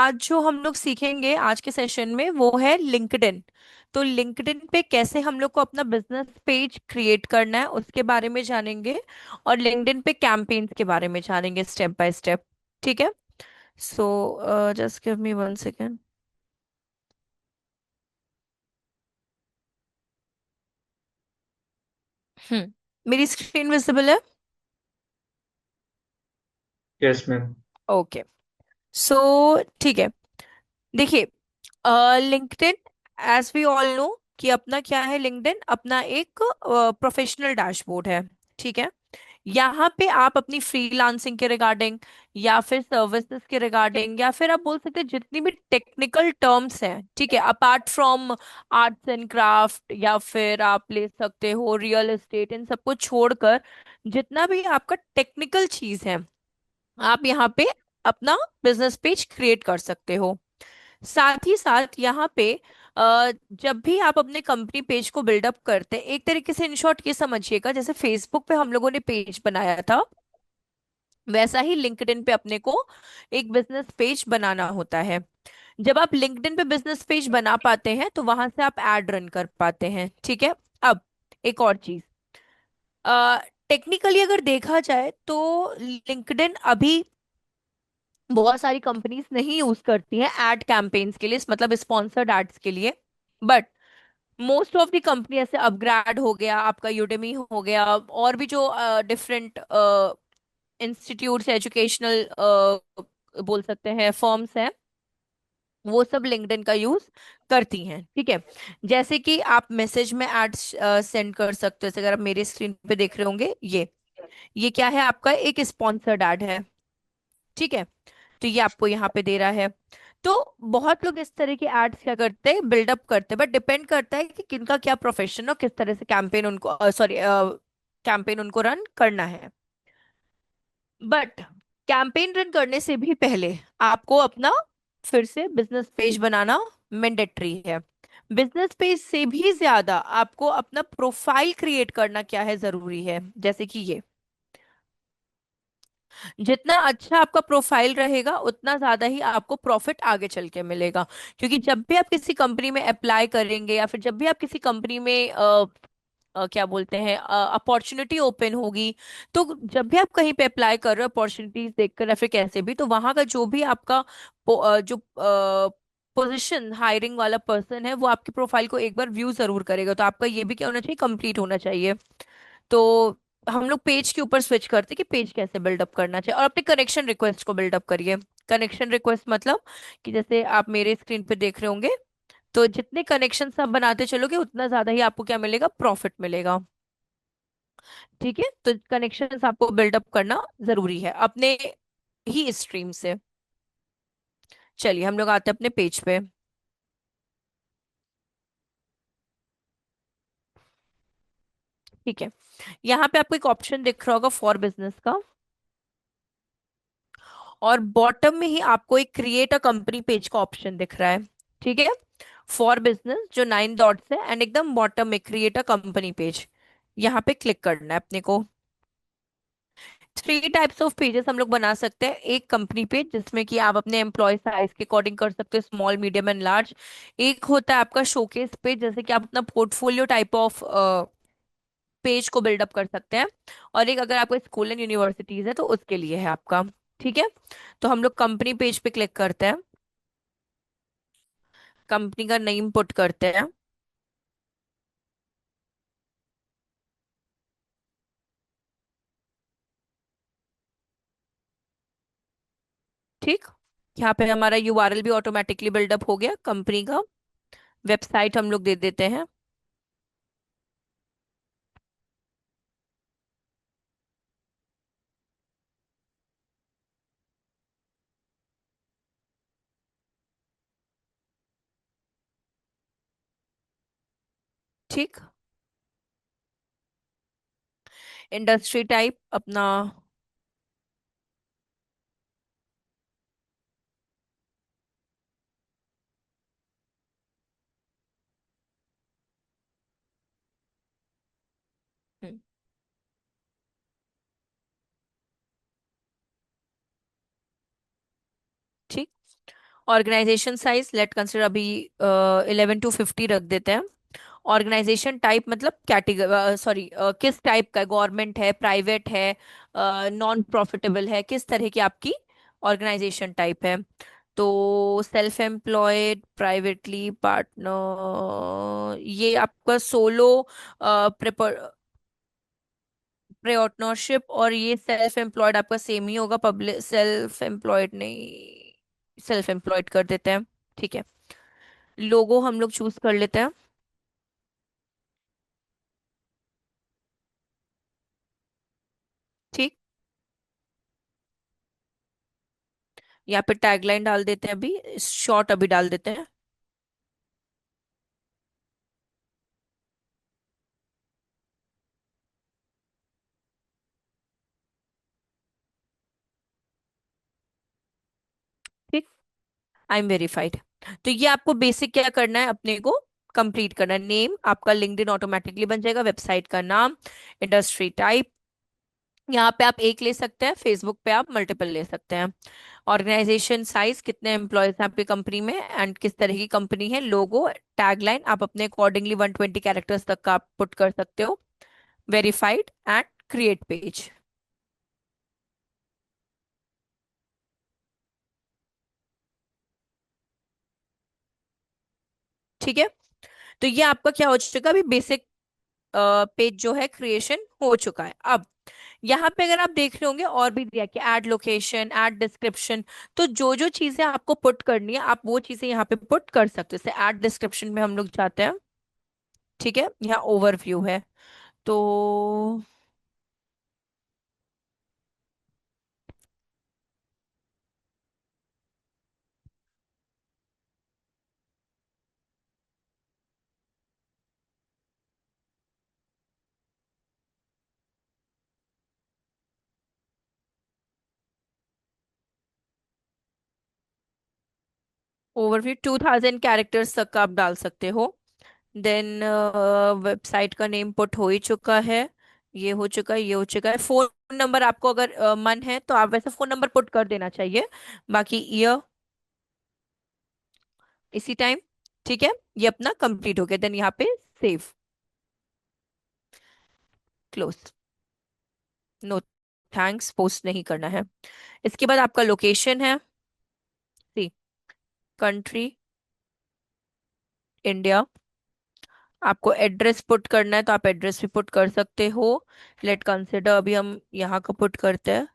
आज जो हम लोग सीखेंगे आज के सेशन में वो है लिंक्डइन। तो लिंक्डइन पे कैसे हम लोग को अपना बिजनेस पेज क्रिएट करना है उसके बारे में जानेंगे। और लिंक्डइन पे कैंपेन्स के बारे में जानेंगे स्टेप बाय स्टेप। ठीक है। So just give me 1 second. मेरी स्क्रीन विजिबल है? Yes ma'am. ओके। सो ठीक है। देखिए, LinkedIn, as we all know कि अपना क्या है, लिंक्डइन अपना एक प्रोफेशनल डैशबोर्ड है। ठीक है। यहाँ पे आप अपनी फ्रीलांसिंग के रिगार्डिंग या फिर सर्विसेज के रिगार्डिंग या फिर आप बोल सकते हैं जितनी भी टेक्निकल टर्म्स हैं, ठीक है, apart from arts and craft या फिर आप ले सकते हो रियल एस्टेट, इन सबको छोड़कर जितना भी आपका टेक्निकल चीज है आप यहाँ पे अपना बिजनेस पेज क्रिएट कर सकते हो। साथ ही साथ यहाँ पे जब भी आप अपने कंपनी पेज को बिल्डअप करते हैं, एक तरीके से इन शॉर्ट ये समझिएगा जैसे फेसबुक पे हम लोगों ने पेज बनाया था, वैसा ही लिंक्डइन पे अपने को एक बिजनेस पेज बनाना होता है। जब आप लिंक्डइन पे बिजनेस पेज बना पाते हैं तो वहां से आप एड रन कर पाते हैं। ठीक है। अब एक और चीज, टेक्निकली अगर देखा जाए तो लिंक्डइन अभी बहुत सारी कंपनीज नहीं यूज करती हैं एड कैंपेन्स के लिए, मतलब स्पॉन्सर्ड एड्स के लिए। But most of the company, ऐसे अपग्रेड हो गया, आपका यूडेमी हो गया, और भी जो डिफरेंट इंस्टीट्यूट्स एजुकेशनल बोल सकते हैं फर्म्स हैं, वो सब लिंक्डइन का यूज करती हैं। ठीक है। जैसे कि आप मैसेज में एड्स सेंड कर सकते हो, जैसे अगर आप मेरे स्क्रीन पे देख रहे होंगे, ये क्या है, आपका एक स्पॉन्सर्ड एड है। ठीक है। तो ये आपको यहाँ पे दे रहा है। तो बहुत लोग इस तरह के एड्स क्या करते हैं, बिल्डअप करते हैं, बट डिपेंड करता है कि किनका क्या प्रोफेशन हो, किस तरह से कैंपेन उनको, सॉरी, कैंपेन उनको रन करना है। बट कैंपेन रन करने से भी पहले आपको अपना फिर से बिजनेस पेज बनाना मैंडेटरी है। बिजनेस पेज से भी ज्यादा आपको अपना प्रोफाइल क्रिएट करना क्या है, जरूरी है। जैसे कि ये, जितना अच्छा आपका प्रोफाइल रहेगा उतना ज्यादा ही आपको प्रॉफिट आगे चल के मिलेगा। क्योंकि जब भी आप किसी कंपनी में अप्लाई करेंगे या फिर जब भी आप किसी कंपनी में क्या बोलते हैं अपॉर्चुनिटी ओपन होगी, तो जब भी आप कहीं पे अप्लाई कर रहे हो अपॉर्चुनिटीज देखकर या फिर कैसे भी, तो वहां का जो भी आपका जो पोजीशन हायरिंग वाला पर्सन है वो आपके प्रोफाइल को एक बार व्यू जरूर करेगा। तो आपका ये भी क्या होना चाहिए, कंप्लीट होना चाहिए। तो हम लोग पेज के ऊपर स्विच करते हैं कि पेज कैसे बिल्डअप करना चाहिए, और अपने कनेक्शन रिक्वेस्ट को बिल्डअप करिए। कनेक्शन रिक्वेस्ट मतलब कि जैसे आप मेरे स्क्रीन पे देख रहे होंगे, तो जितने कनेक्शन आप बनाते चलोगे उतना ज्यादा ही आपको क्या मिलेगा, प्रॉफिट मिलेगा। ठीक है। तो कनेक्शन आपको बिल्डअप करना जरूरी है अपने ही स्ट्रीम से। चलिए हम लोग आते हैं अपने पेज पे। ठीक है। यहाँ पे आपको एक ऑप्शन दिख रहा होगा फॉर बिजनेस का, और बॉटम में ही आपको एक क्रिएट अ कंपनी पेज का ऑप्शन दिख रहा है। ठीक है। फॉर बिजनेस जो 9 डॉट्स है, एंड एकदम बॉटम में क्रिएट अ कंपनी पेज, यहाँ पे क्लिक करना है अपने को। 3 टाइप्स ऑफ पेजेस हम लोग बना सकते हैं। एक कंपनी पेज जिसमें कि आप अपने एम्प्लॉय साइज के अकॉर्डिंग कर सकते हो, स्मॉल मीडियम एंड लार्ज। एक होता है आपका शोकेस पेज, जैसे कि आप अपना पोर्टफोलियो टाइप ऑफ पेज को बिल्डअप कर सकते हैं। और एक अगर आपको स्कूल एंड यूनिवर्सिटीज है तो उसके लिए है आपका। ठीक है। तो हम लोग कंपनी पेज पे क्लिक करते हैं, कंपनी का नेम पुट करते हैं। ठीक। यहाँ पे हमारा यूआरएल भी ऑटोमेटिकली बिल्डअप हो गया कंपनी का। वेबसाइट हम लोग दे देते हैं। ठीक। इंडस्ट्री टाइप अपना, हम्म, ठीक। ऑर्गेनाइजेशन साइज लेट कंसिडर अभी 11 to 50 रख देते हैं। ऑर्गेनाइजेशन टाइप मतलब कैटेगरी, सॉरी, किस टाइप का, गवर्नमेंट है, प्राइवेट है, नॉन प्रॉफिटेबल है, किस तरह की आपकी ऑर्गेनाइजेशन टाइप है। तो सेल्फ एम्प्लॉयड, प्राइवेटली पार्टनर, ये आपका सोलो प्रेओटनरशिप, और ये सेल्फ एम्प्लॉयड आपका सेम ही होगा, पब्लिक सेल्फ एम्प्लॉयड नहीं, सेल्फ एम्प्लॉयड कर देते हैं। ठीक है। लोगो हम लोग चूज कर लेते हैं। ठीक। यहाँ पे टैगलाइन डाल देते हैं, अभी शॉर्ट अभी डाल देते हैं। ठीक। I am verified. तो ये आपको बेसिक क्या करना है, अपने को कंप्लीट करना है। नेम आपका लिंक्डइन ऑटोमेटिकली बन जाएगा, वेबसाइट का नाम, इंडस्ट्री टाइप, यहाँ पे आप एक ले सकते हैं, फेसबुक पे आप मल्टीपल ले सकते हैं। ऑर्गेनाइजेशन साइज, कितने एम्प्लॉयज हैं आपकी कंपनी में एंड किस तरह की कंपनी है। लोगो, टैगलाइन आप अपने अकॉर्डिंगली 120 कैरेक्टर्स तक का आप पुट कर सकते हो। Verified and create page. ठीक है। तो ये आपका क्या हो चुका, अभी बेसिक पेज जो है क्रिएशन हो चुका है। अब यहाँ पे अगर आप देख रहे होंगे और भी दिया कि ऐड लोकेशन, ऐड डिस्क्रिप्शन। तो जो जो चीजें आपको पुट करनी है, आप वो चीजें यहाँ पे पुट कर सकते हो। जैसे ऐड डिस्क्रिप्शन में हम लोग जाते हैं। ठीक है, यहाँ ओवरव्यू है। तो ओवरव्यू 2000 कैरेक्टर्स तक का आप डाल सकते हो। देन वेबसाइट का नेम पुट हो ही चुका है। ये हो चुका है, ये हो चुका है। फोन नंबर आपको अगर मन है तो आप वैसे फोन नंबर पुट कर देना चाहिए। बाकी ईयर इसी टाइम। ठीक है। ये अपना कंप्लीट हो गया, देन यहाँ पे save, close. No thanks, post नहीं करना है। इसके बाद आपका लोकेशन है, सी, कंट्री इंडिया। आपको एड्रेस पुट करना है तो आप एड्रेस भी पुट कर सकते हो। लेट कंसिडर अभी हम यहाँ का पुट करते हैं।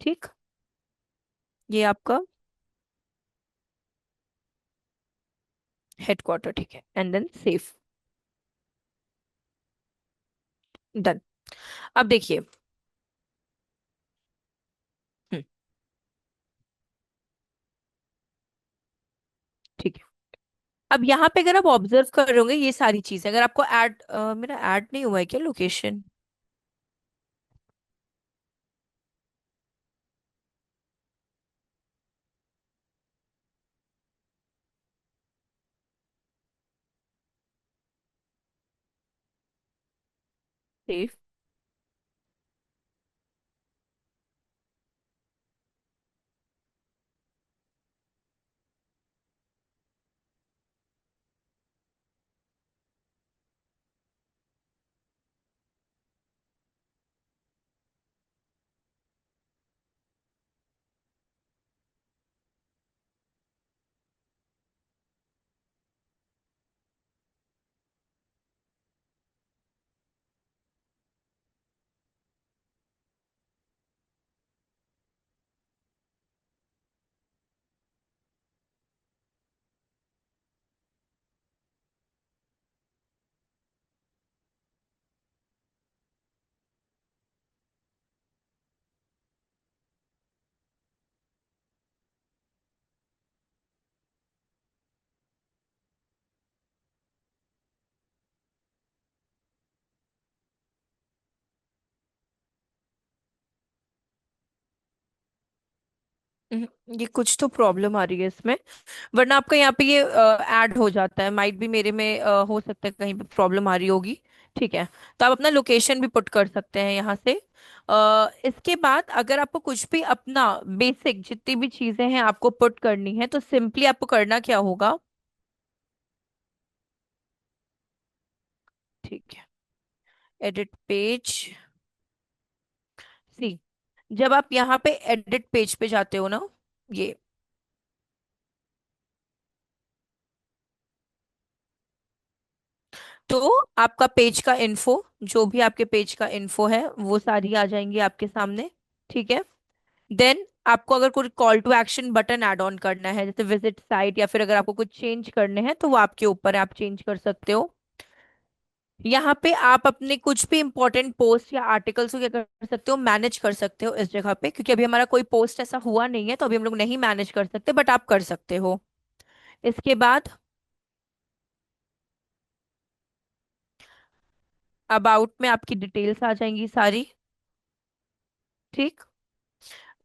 ठीक। ये आपका हेडक्वार्टर। ठीक है, एंड देन सेव, डन। अब देखिए। हम्म, ठीक है। अब यहाँ पे अगर आप ऑब्जर्व कर रहे होंगे ये सारी चीजें, अगर आपको ऐड, मेरा ऐड नहीं हुआ है क्या लोकेशन। सेव। ये कुछ तो प्रॉब्लम आ रही है इसमें, वरना आपका यहाँ पे ये ऐड हो जाता है। माइट भी मेरे में हो सकता है कहीं पे प्रॉब्लम आ रही होगी। ठीक है, तो आप अपना लोकेशन भी पुट कर सकते हैं यहाँ से। इसके बाद अगर आपको कुछ भी अपना बेसिक जितनी भी चीजें हैं आपको पुट करनी है, तो सिंपली आपको करना क्या होगा। ठीक है, एडिट पेज। सी, जब आप यहाँ पे एडिट पेज पे जाते हो ना, ये, तो आपका पेज का इन्फो, जो भी आपके पेज का इन्फो है वो सारी आ जाएंगी आपके सामने। ठीक है, देन आपको अगर कोई call to action button add on करना है, जैसे विजिट साइट, या फिर अगर आपको कुछ चेंज करने हैं तो वो आपके ऊपर है, आप चेंज कर सकते हो। यहाँ पे आप अपने कुछ भी इंपॉर्टेंट पोस्ट या आर्टिकल्स को क्या कर सकते हो, मैनेज कर सकते हो इस जगह पे, क्योंकि अभी हमारा कोई पोस्ट ऐसा हुआ नहीं है तो अभी हम लोग नहीं मैनेज कर सकते, बट आप कर सकते हो। इसके बाद अबाउट में आपकी डिटेल्स आ जाएंगी सारी। ठीक,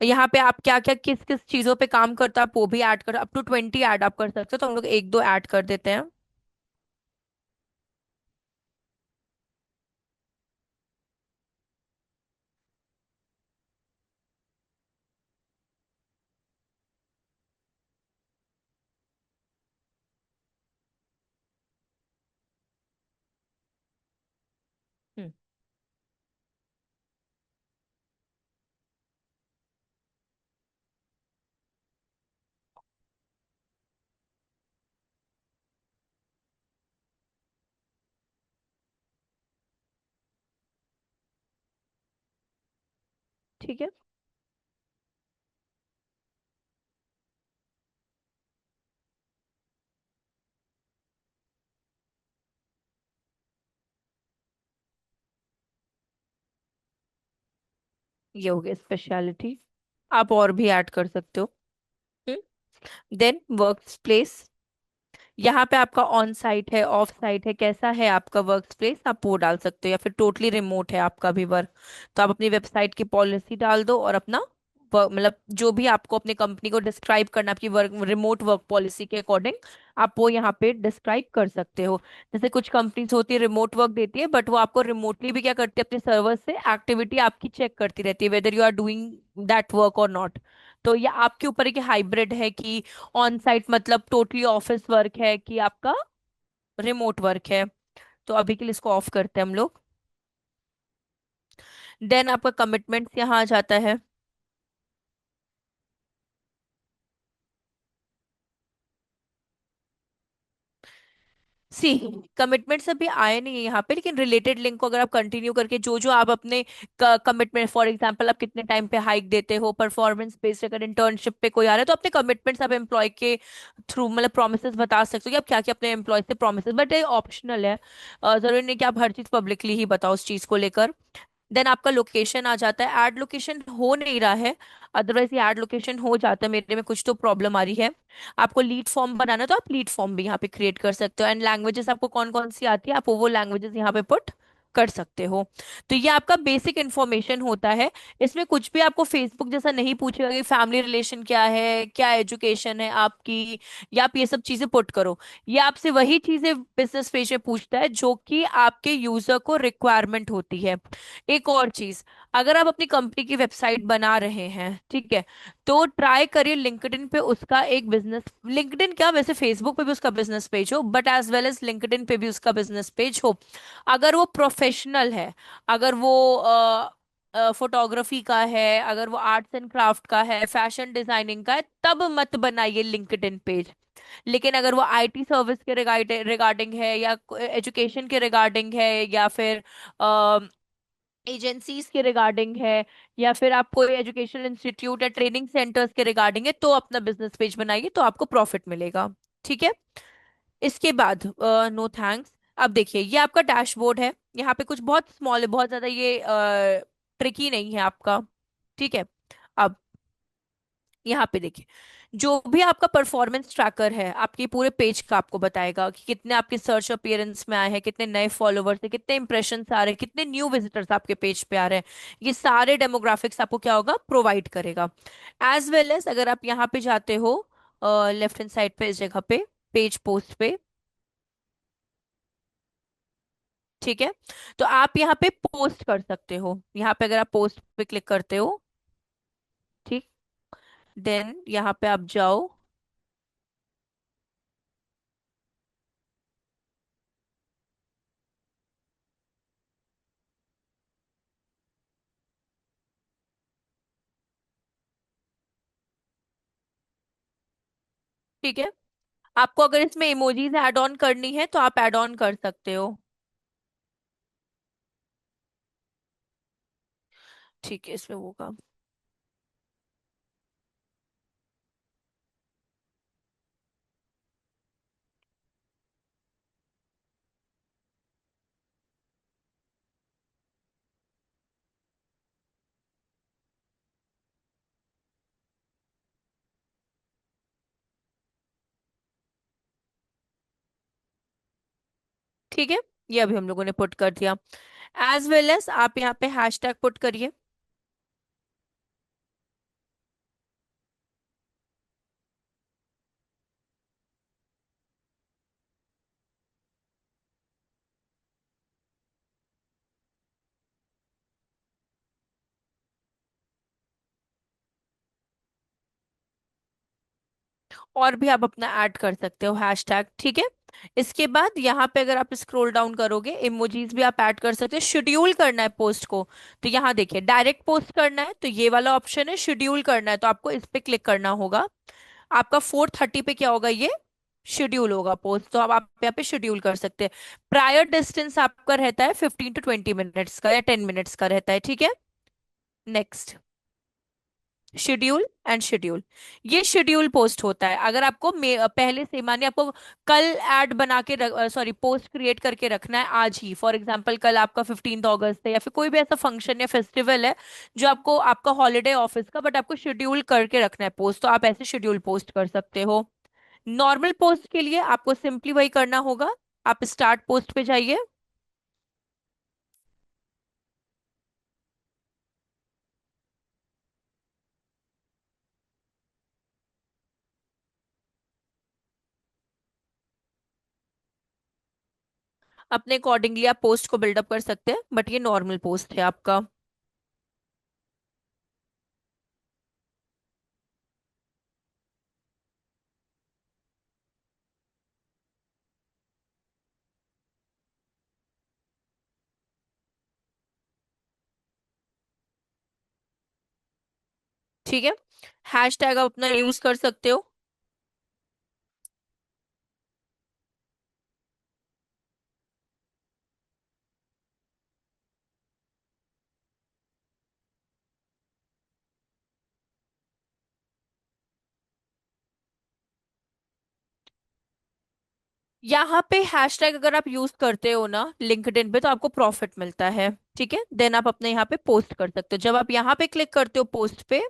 यहाँ पे आप क्या क्या किस किस चीजों पे काम करते हो आप वो भी ऐड कर, अप टू 20 ऐड आप कर सकते हो, तो हम लोग एक दो ऐड कर देते हैं। हम्म, ठीक है, ये हो गया स्पेशलिटी, आप और भी ऐड कर सकते हो। देन वर्क प्लेस, यहाँ पे आपका ऑन साइट है, ऑफ साइट है, कैसा है आपका वर्क स्पेस, आप वो डाल सकते हो, या फिर टोटली रिमोट है आपका भी वर्क, तो आप अपनी वेबसाइट की पॉलिसी डाल दो और अपना मतलब जो भी आपको अपनी कंपनी को डिस्क्राइब करना आपकी वर्क रिमोट वर्क पॉलिसी के अकॉर्डिंग, आप वो यहाँ पे डिस्क्राइब कर सकते हो। जैसे कुछ कंपनीज होती है रिमोट वर्क देती है, बट वो आपको रिमोटली भी क्या करती है, अपने सर्वर से एक्टिविटी आपकी चेक करती रहती है, whether you are doing that work और नॉट। तो ये आपके ऊपर है कि हाइब्रिड है कि ऑन साइट मतलब टोटली ऑफिस वर्क है कि आपका रिमोट वर्क है। तो अभी के लिए इसको ऑफ करते हैं हम लोग। देन आपका कमिटमेंट्स यहाँ आ जाता है। सी, कमिटमेंट्स अभी आए नहीं है यहाँ पे, लेकिन रिलेटेड लिंक को अगर आप कंटिन्यू करके जो जो आप अपने कमिटमेंट, फॉर एग्जांपल आप कितने टाइम पे हाइक देते हो, परफॉर्मेंस बेस्ड अगर इंटर्नशिप पे कोई आ रहा है तो अपने कमिटमेंट्स आप एम्प्लॉय के थ्रू मतलब प्रोमिसेस बता सकते हो कि आप क्या क्या अपने एम्प्लॉय से प्रोमिसेस, बट ये ऑप्शनल है। जरूरी नहीं कि आप हर चीज पब्लिकली ही बताओ उस चीज को लेकर। देन आपका लोकेशन आ जाता है, ऐड लोकेशन हो नहीं रहा है, अदरवाइज ये ऐड लोकेशन हो जाता है, मेरे में कुछ तो प्रॉब्लम आ रही है। आपको लीड फॉर्म बनाना है तो आप लीड फॉर्म भी यहाँ पे क्रिएट कर सकते हो, एंड लैंग्वेजेस आपको कौन कौन सी आती है आप वो लैंग्वेजेस यहाँ पे पुट कर सकते हो। तो ये आपका बेसिक इन्फॉर्मेशन होता है। इसमें कुछ भी आपको फेसबुक जैसा नहीं पूछेगा कि फैमिली रिलेशन क्या है, क्या एजुकेशन है आपकी, या आप ये सब चीजें पुट करो। ये आपसे वही चीजें बिजनेस पेज में पूछता है जो कि आपके यूजर को रिक्वायरमेंट होती है। एक और चीज, अगर आप अपनी कंपनी की वेबसाइट बना रहे हैं, ठीक है, तो ट्राई करिए लिंक्डइन पे उसका एक बिजनेस, लिंक्डइन क्या वैसे फेसबुक पे भी उसका बिजनेस पेज हो, but as well as LinkedIn पे भी उसका बिजनेस पेज हो। अगर वो प्रोफेशनल है, अगर वो फोटोग्राफी का है, अगर वो आर्ट्स एंड क्राफ्ट का है, फैशन डिजाइनिंग का है, तब मत बनाइए लिंक्डइन पेज। लेकिन अगर वो आईटी सर्विस के रिगार्डिंग है, या एजुकेशन के रिगार्डिंग है, या फिर एजेंसीज के रिगार्डिंग है, या फिर आप कोई एजुकेशनल इंस्टीट्यूट या ट्रेनिंग सेंटर्स के रिगार्डिंग है, तो अपना बिजनेस पेज बनाइए, तो आपको प्रॉफिट मिलेगा। ठीक है, इसके बाद नो थैंक्स। अब देखिए ये आपका डैशबोर्ड है, यहाँ पे कुछ बहुत स्मॉल है, बहुत ज्यादा ये ट्रिकी नहीं है आपका। ठीक है, अब यहाँ पे देखिए, जो भी आपका परफॉर्मेंस ट्रैकर है आपके पूरे पेज का आपको बताएगा कि कितने आपके सर्च अपीयरेंस में आए हैं, कितने नए फॉलोवर्स हैं, कितने इंप्रेशंस आ रहे हैं, कितने न्यू विजिटर्स आपके पेज पे आ रहे हैं। ये सारे डेमोग्राफिक्स आपको क्या होगा, प्रोवाइड करेगा। एज वेल एज अगर आप यहाँ पे जाते हो लेफ्ट हैंड साइड पे इस जगह पे पेज पोस्ट पे, ठीक है, तो आप यहाँ पे पोस्ट कर सकते हो, यहाँ पे अगर आप पोस्ट पे क्लिक करते हो, ठीक, देन यहाँ पे आप जाओ। ठीक है, आपको अगर इसमें इमोजीज ऐड ऑन करनी है तो आप ऐड ऑन कर सकते हो। ठीक है, इसमें होगा। ठीक है, ये अभी हम लोगों ने पुट कर दिया। एज वेल एज आप यहाँ पे हैशटैग पुट करिए। और भी आप अपना ऐड कर सकते हो हैशटैग, ठीक है। इसके बाद यहाँ पे अगर आप स्क्रॉल डाउन करोगे, इमोजीज भी आप ऐड कर सकते हो। शेड्यूल करना है पोस्ट को, तो यहाँ देखिए डायरेक्ट पोस्ट करना है तो ये वाला ऑप्शन है, शेड्यूल करना है तो आपको इस पे क्लिक करना होगा। आपका 4:30 पे क्या होगा, ये शेड्यूल होगा पोस्ट, तो अब आप यहाँ पे शेड्यूल कर सकते हैं। प्रायर डिस्टेंस आपका रहता है 15 to 20 मिनट्स का या 10 मिनट्स का रहता है, ठीक है। नेक्स्ट, शेड्यूल एंड शेड्यूल, ये शेड्यूल पोस्ट होता है अगर आपको पहले से मानिए आपको कल ऐड बना के सॉरी पोस्ट क्रिएट करके रखना है आज ही, फॉर एग्जांपल कल आपका 15 अगस्त है या फिर कोई भी ऐसा फंक्शन या फेस्टिवल है जो आपको, आपका हॉलीडे ऑफिस का, बट आपको शेड्यूल करके रखना है पोस्ट, तो आप ऐसे शेड्यूल पोस्ट कर सकते हो। नॉर्मल पोस्ट के लिए आपको सिंपली वही करना होगा, आप स्टार्ट पोस्ट पे जाइए। अपने अकॉर्डिंगली आप पोस्ट को बिल्डअप कर सकते हैं, बट ये नॉर्मल पोस्ट है आपका। ठीक है, हैश टैग आप अपना यूज कर सकते हो। यहाँ पे हैशटैग अगर आप यूज करते हो ना लिंक्डइन पे तो आपको प्रॉफिट मिलता है, ठीक है। देन आप अपने यहाँ पे पोस्ट कर सकते हो, जब आप यहाँ पे क्लिक करते हो पोस्ट पे,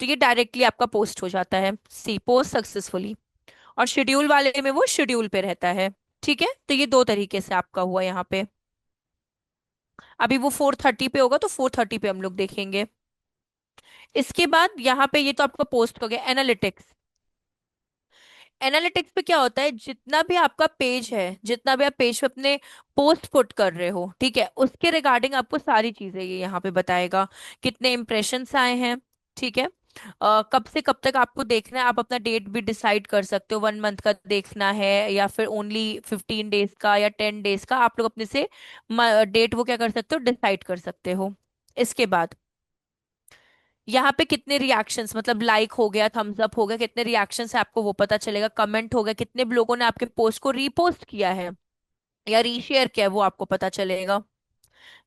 तो ये डायरेक्टली आपका पोस्ट हो जाता है, सी पोस्ट सक्सेसफुली। और शेड्यूल वाले में वो शेड्यूल पे रहता है, ठीक है। तो ये दो तरीके से आपका हुआ यहाँ पे। अभी वो 4:30 पे होगा तो 4:30 पे हम लोग देखेंगे। इसके बाद यहाँ पे ये तो आपका पोस्ट हो गया। एनालिटिक्स, एनालिटिक्स पे क्या होता है, जितना भी आपका पेज है, जितना भी आप पेज पे अपने पोस्ट पुट कर रहे हो, ठीक है, उसके रिगार्डिंग आपको सारी चीजें ये यहाँ पे बताएगा। कितने इम्प्रेशंस आए हैं, ठीक है। कब से कब तक आपको देखना है, आप अपना डेट भी डिसाइड कर सकते हो, 1 मंथ का देखना है या फिर ओनली 15 डेज का या 10 डेज का, आप लोग अपने से डेट वो क्या कर सकते हो, डिसाइड कर सकते हो। इसके बाद यहाँ पे कितने रिएक्शंस, मतलब लाइक हो गया, थम्स अप हो गया, कितने रिएक्शंस है आपको वो पता चलेगा, कमेंट हो गया, कितने लोगों ने आपके पोस्ट को रीपोस्ट किया है या रीशेयर किया है वो आपको पता चलेगा।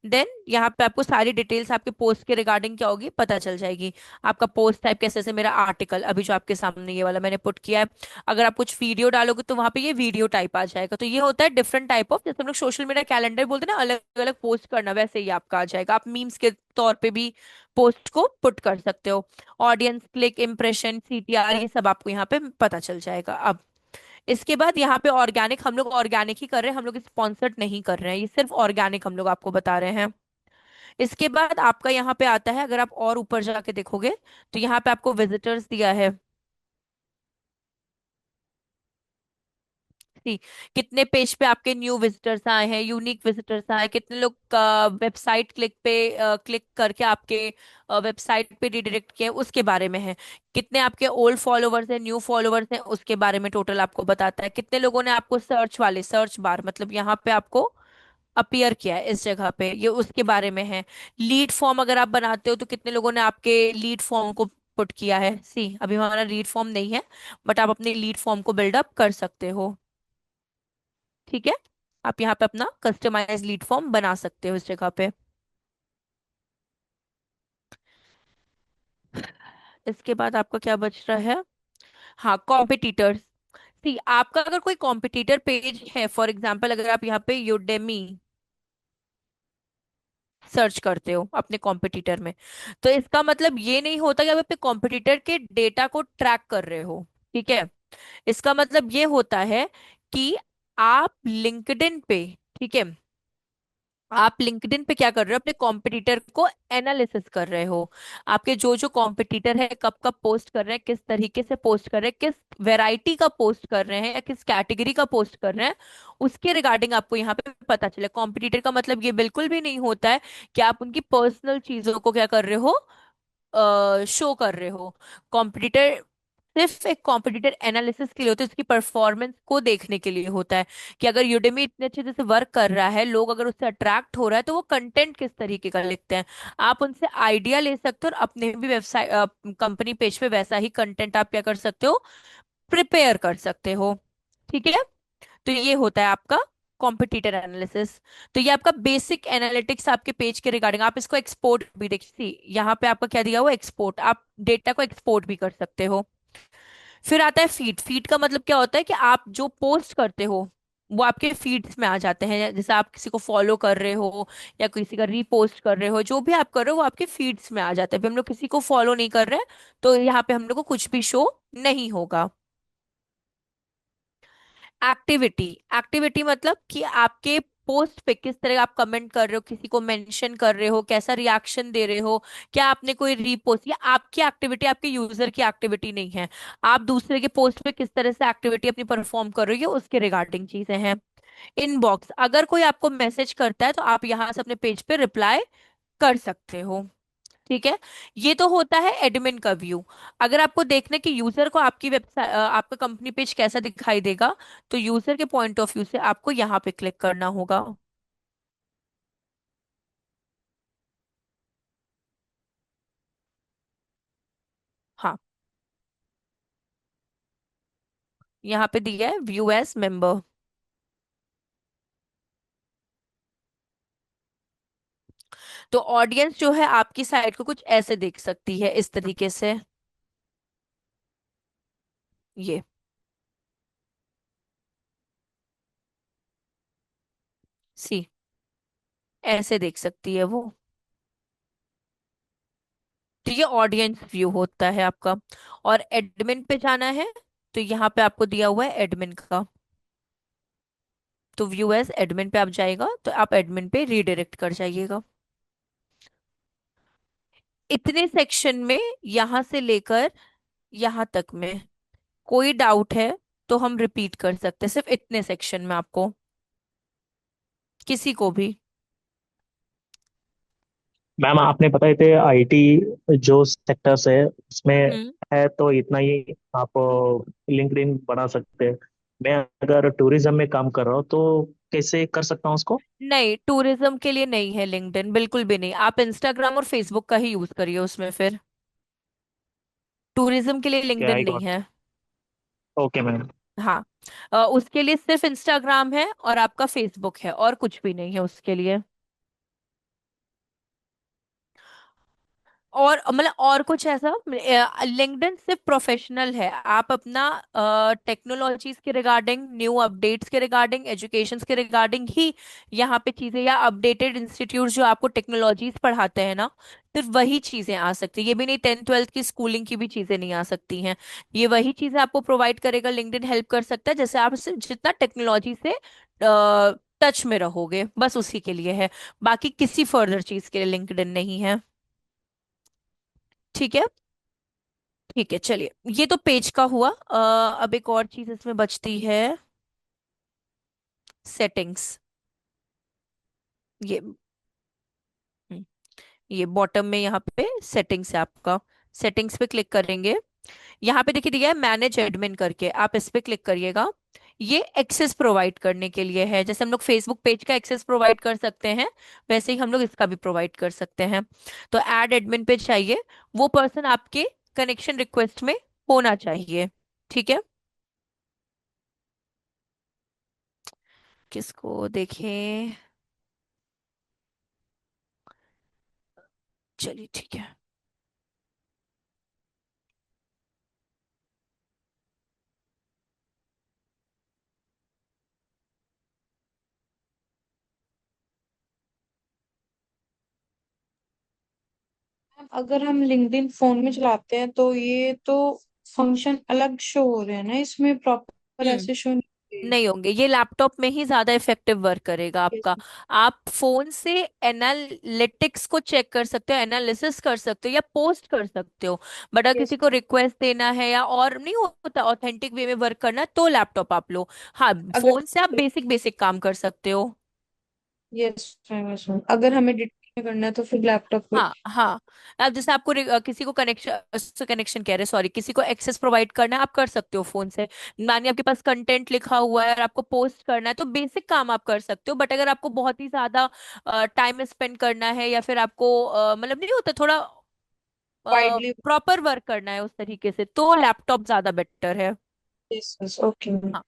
देन यहाँ पे आपको सारी डिटेल्स आपके पोस्ट के रिगार्डिंग क्या होगी पता चल जाएगी। आपका पोस्ट टाइप कैसे, जैसे मेरा आर्टिकल अभी जो आपके सामने ये वाला मैंने पुट किया है, अगर आप कुछ वीडियो डालोगे तो वहां पे ये वीडियो टाइप आ जाएगा। तो ये होता है डिफरेंट टाइप ऑफ, जैसे हम लोग सोशल मीडिया कैलेंडर बोलते हैं ना, अलग अलग पोस्ट करना, वैसे ही आपका आ जाएगा। आप मीम्स के तौर पे भी पोस्ट को पुट कर सकते हो। ऑडियंस, क्लिक, इंप्रेशन, सीटीआर, ये सब आपको यहाँ पे पता चल जाएगा। अब इसके बाद यहाँ पे ऑर्गेनिक, हम लोग ऑर्गेनिक ही कर रहे हैं, हम लोग स्पॉन्सर्ड नहीं कर रहे हैं, ये सिर्फ ऑर्गेनिक हम लोग आपको बता रहे हैं। इसके बाद आपका यहाँ पे आता है, अगर आप और ऊपर जाके देखोगे तो यहाँ पे आपको विजिटर्स दिया है, सी, कितने पेज पे आपके न्यू विजिटर्स आए हैं, यूनिक विजिटर्स आए, कितने लोग वेबसाइट क्लिक करके आपके वेबसाइट पे रिडायरेक्ट किए, उसके बारे में है। कितने आपके ओल्ड फॉलोवर्स हैं, न्यू फॉलोवर्स हैं, उसके बारे में टोटल आपको बताता है। कितने लोगों ने आपको सर्च वाले, सर्च बार मतलब यहाँ पे आपको अपीयर किया है इस जगह पे, ये उसके बारे में है। लीड फॉर्म अगर आप बनाते हो तो कितने लोगों ने आपके लीड फॉर्म को पुट किया है। सी, अभी हमारा लीड फॉर्म नहीं है, बट आप अपने लीड फॉर्म को बिल्डअप कर सकते हो। ठीक है, आप यहाँ पे अपना कस्टमाइज लीड फॉर्म बना सकते हो इस जगह पे। इसके बाद आपका क्या बच रहा है? हाँ, कॉम्पिटिटर्स। सी, आपका अगर कोई कॉम्पिटिटर पेज है, फॉर एग्जांपल अगर आप यहाँ पे यूडेमी सर्च करते हो अपने कॉम्पिटिटर में, तो इसका मतलब ये नहीं होता कि आप अपने कॉम्पिटिटर के डेटा को ट्रैक कर रहे हो। ठीक है, इसका मतलब ये होता है कि आप लिंक्डइन पे, ठीक है, आप लिंक्डइन पे क्या कर रहे हो, अपने कॉम्पिटिटर को एनालिसिस कर रहे हो। आपके जो जो कॉम्पिटिटर है कब कब पोस्ट कर रहे हैं, किस तरीके से पोस्ट कर रहे हैं, किस वैरायटी का पोस्ट कर रहे हैं या किस कैटेगरी का पोस्ट कर रहे हैं, उसके रिगार्डिंग आपको यहाँ पे पता चले। कॉम्पिटिटर का मतलब ये बिल्कुल भी नहीं होता है कि आप उनकी पर्सनल चीजों को क्या कर रहे हो, शो कर रहे हो। कॉम्पिटिटर सिर्फ एक कॉम्पिटिटर एनालिसिस के लिए होता है, उसकी परफॉर्मेंस को देखने के लिए होता है कि अगर यूडेमी इतने अच्छे से वर्क कर रहा है, लोग अगर उससे अट्रैक्ट हो रहा है, तो वो कंटेंट किस तरीके का लिखते हैं। आप उनसे आइडिया ले सकते हो और अपने भी वेबसाइट कंपनी पेज पे वैसा ही कंटेंट आप क्या कर सकते हो, प्रिपेयर कर सकते हो। ठीक है, तो ये होता है आपका कॉम्पिटिटर एनालिसिस। तो ये आपका बेसिक एनालिटिक्स आपके पेज के रिगार्डिंग। आप इसको एक्सपोर्ट भी देखिए, यहाँ पे आपका क्या दिया हुआ, एक्सपोर्ट, आप डेटा को एक्सपोर्ट भी कर सकते हो। फिर आता है फीड। फीड का मतलब क्या होता है कि आप जो पोस्ट करते हो वो आपके फीड्स में आ जाते हैं। जैसे आप किसी को फॉलो कर रहे हो या किसी का रीपोस्ट कर रहे हो, जो भी आप कर रहे हो वो आपके फीड्स में आ जाता है। अभी हम लोग किसी को फॉलो नहीं कर रहे हैं, तो यहाँ पे हम लोग को कुछ भी शो नहीं होगा। एक्टिविटी। एक्टिविटी मतलब कि आपके पोस्ट पे किस तरह आप कमेंट कर रहे हो, किसी को मेंशन कर रहे हो, कैसा रिएक्शन दे रहे हो, क्या आपने कोई रीपोस्ट, या आपकी एक्टिविटी आपके यूजर की एक्टिविटी नहीं है, आप दूसरे के पोस्ट पे किस तरह से एक्टिविटी अपनी परफॉर्म कर रही हो, उसके रिगार्डिंग चीजें हैं। इनबॉक्स, अगर कोई आपको मैसेज करता है तो आप यहाँ से अपने पेज पे रिप्लाई कर सकते हो। ठीक है, ये तो होता है एडमिन का व्यू। अगर आपको देखना है कि यूजर को आपकी वेबसाइट, आपका कंपनी पेज कैसा दिखाई देगा, तो यूजर के पॉइंट ऑफ व्यू से आपको यहाँ पे क्लिक करना होगा। हाँ, यहाँ पे दिया है व्यू एज मेंबर। तो ऑडियंस जो है आपकी साइट को कुछ ऐसे देख सकती है, इस तरीके से। ये सी, ऐसे देख सकती है वो। तो ये ऑडियंस व्यू होता है आपका। और एडमिन पे जाना है, तो यहाँ पे आपको दिया हुआ है एडमिन का। तो व्यू एज एडमिन पे आप जाएगा तो आप एडमिन पे रीडायरेक्ट कर जाइएगा। इतने सेक्शन में, यहां से लेकर यहां तक में कोई डाउट है तो हम रिपीट कर सकते हैं, सिर्फ इतने सेक्शन में आपको, किसी को भी। मैम आपने बताए थे आईटी जो सेक्टर्स है उसमें हम्म। है तो इतना ही आप लिंक्डइन बना सकते हैं। मैं अगर टूरिज्म में काम कर रहा हूँ तो कैसे कर सकता हूँ उसको? नहीं, टूरिज्म के लिए नहीं है लिंक्डइन, बिल्कुल भी नहीं। आप इंस्टाग्राम और फेसबुक का ही यूज करिए उसमें फिर। टूरिज्म के लिए क्या लिंक्डइन आई नहीं गॉट। है। Okay ma'am. हाँ, उसके लिए सिर्फ इंस्टाग्राम है और आपका फेसबुक है, और कुछ भी नहीं है उसके लिए। और मतलब और कुछ ऐसा, लिंक्डइन सिर्फ प्रोफेशनल है। आप अपना टेक्नोलॉजीज के रिगार्डिंग, न्यू अपडेट्स के रिगार्डिंग, एजुकेशन के रिगार्डिंग ही यहाँ पे चीजें, या अपडेटेड इंस्टीट्यूट जो आपको टेक्नोलॉजीज पढ़ाते हैं ना, सिर्फ वही चीजें आ सकती है। ये भी नहीं 10th 12th की स्कूलिंग की भी चीजें नहीं आ सकती हैं। ये वही चीजें आपको प्रोवाइड करेगा, लिंक्डइन हेल्प कर सकता है, जैसे आप सिर्फ जितना टेक्नोलॉजी से टच में रहोगे, बस उसी के लिए है। बाकी किसी फर्दर चीज के लिए लिंक्डइन नहीं है। ठीक है। ठीक है, चलिए, ये तो पेज का हुआ। अब एक और चीज इसमें बचती है। सेटिंग्स। ये हम्म, ये बॉटम में यहाँ पे सेटिंग्स है आपका। सेटिंग्स पे क्लिक करेंगे, यहाँ पे देखिए दिया है मैनेज एडमिन करके, आप इस पे क्लिक करिएगा। ये एक्सेस प्रोवाइड करने के लिए है, जैसे हम लोग फेसबुक पेज का एक्सेस प्रोवाइड कर सकते हैं, वैसे ही हम लोग इसका भी प्रोवाइड कर सकते हैं। तो ऐड एडमिन पे चाहिए, वो पर्सन आपके कनेक्शन रिक्वेस्ट में होना चाहिए। ठीक है, किसको देखें? चलिए ठीक है। अगर हम लिंक्डइन फोन में चलाते हैं तो ये तो फंक्शन अलग शो हो रहे हैं ना, इसमें प्रॉपर हम्म ऐसे शो नहीं नहीं होंगे, ये लैपटॉप में ही ज्यादा इफेक्टिव वर्क करेगा आपका। होते। आप फोन से एनालिटिक्स को चेक कर सकते हो, एनालिसिस कर सकते हो या पोस्ट कर सकते हो। बट अगर यस, किसी को रिक्वेस्ट देना है या और नहीं होता ऑथेंटिक वे में वर्क करना है, तो लैपटॉप आप लो। हाँ, अगर फोन से आप बेसिक बेसिक काम कर सकते हो। यस, अगर हमें डिटेल में करना है तो फिर लैपटॉप पे। हाँ हाँ। अब जैसे आपको किसी को कनेक्शन कनेक्शन कह रहे, सॉरी, किसी को एक्सेस प्रोवाइड करना है, आप कर सकते हो फोन से। मानिए आपके पास कंटेंट लिखा हुआ है और आपको पोस्ट करना है, तो बेसिक काम आप कर सकते हो। बट अगर आपको बहुत ही ज्यादा टाइम स्पेंड करना है, या फिर आपको मतलब नहीं होता थोड़ा वाइडली। प्रॉपर वर्क करना है उस तरीके से, तो लैपटॉप ज्यादा बेटर है। Yes yes, okay. हाँ,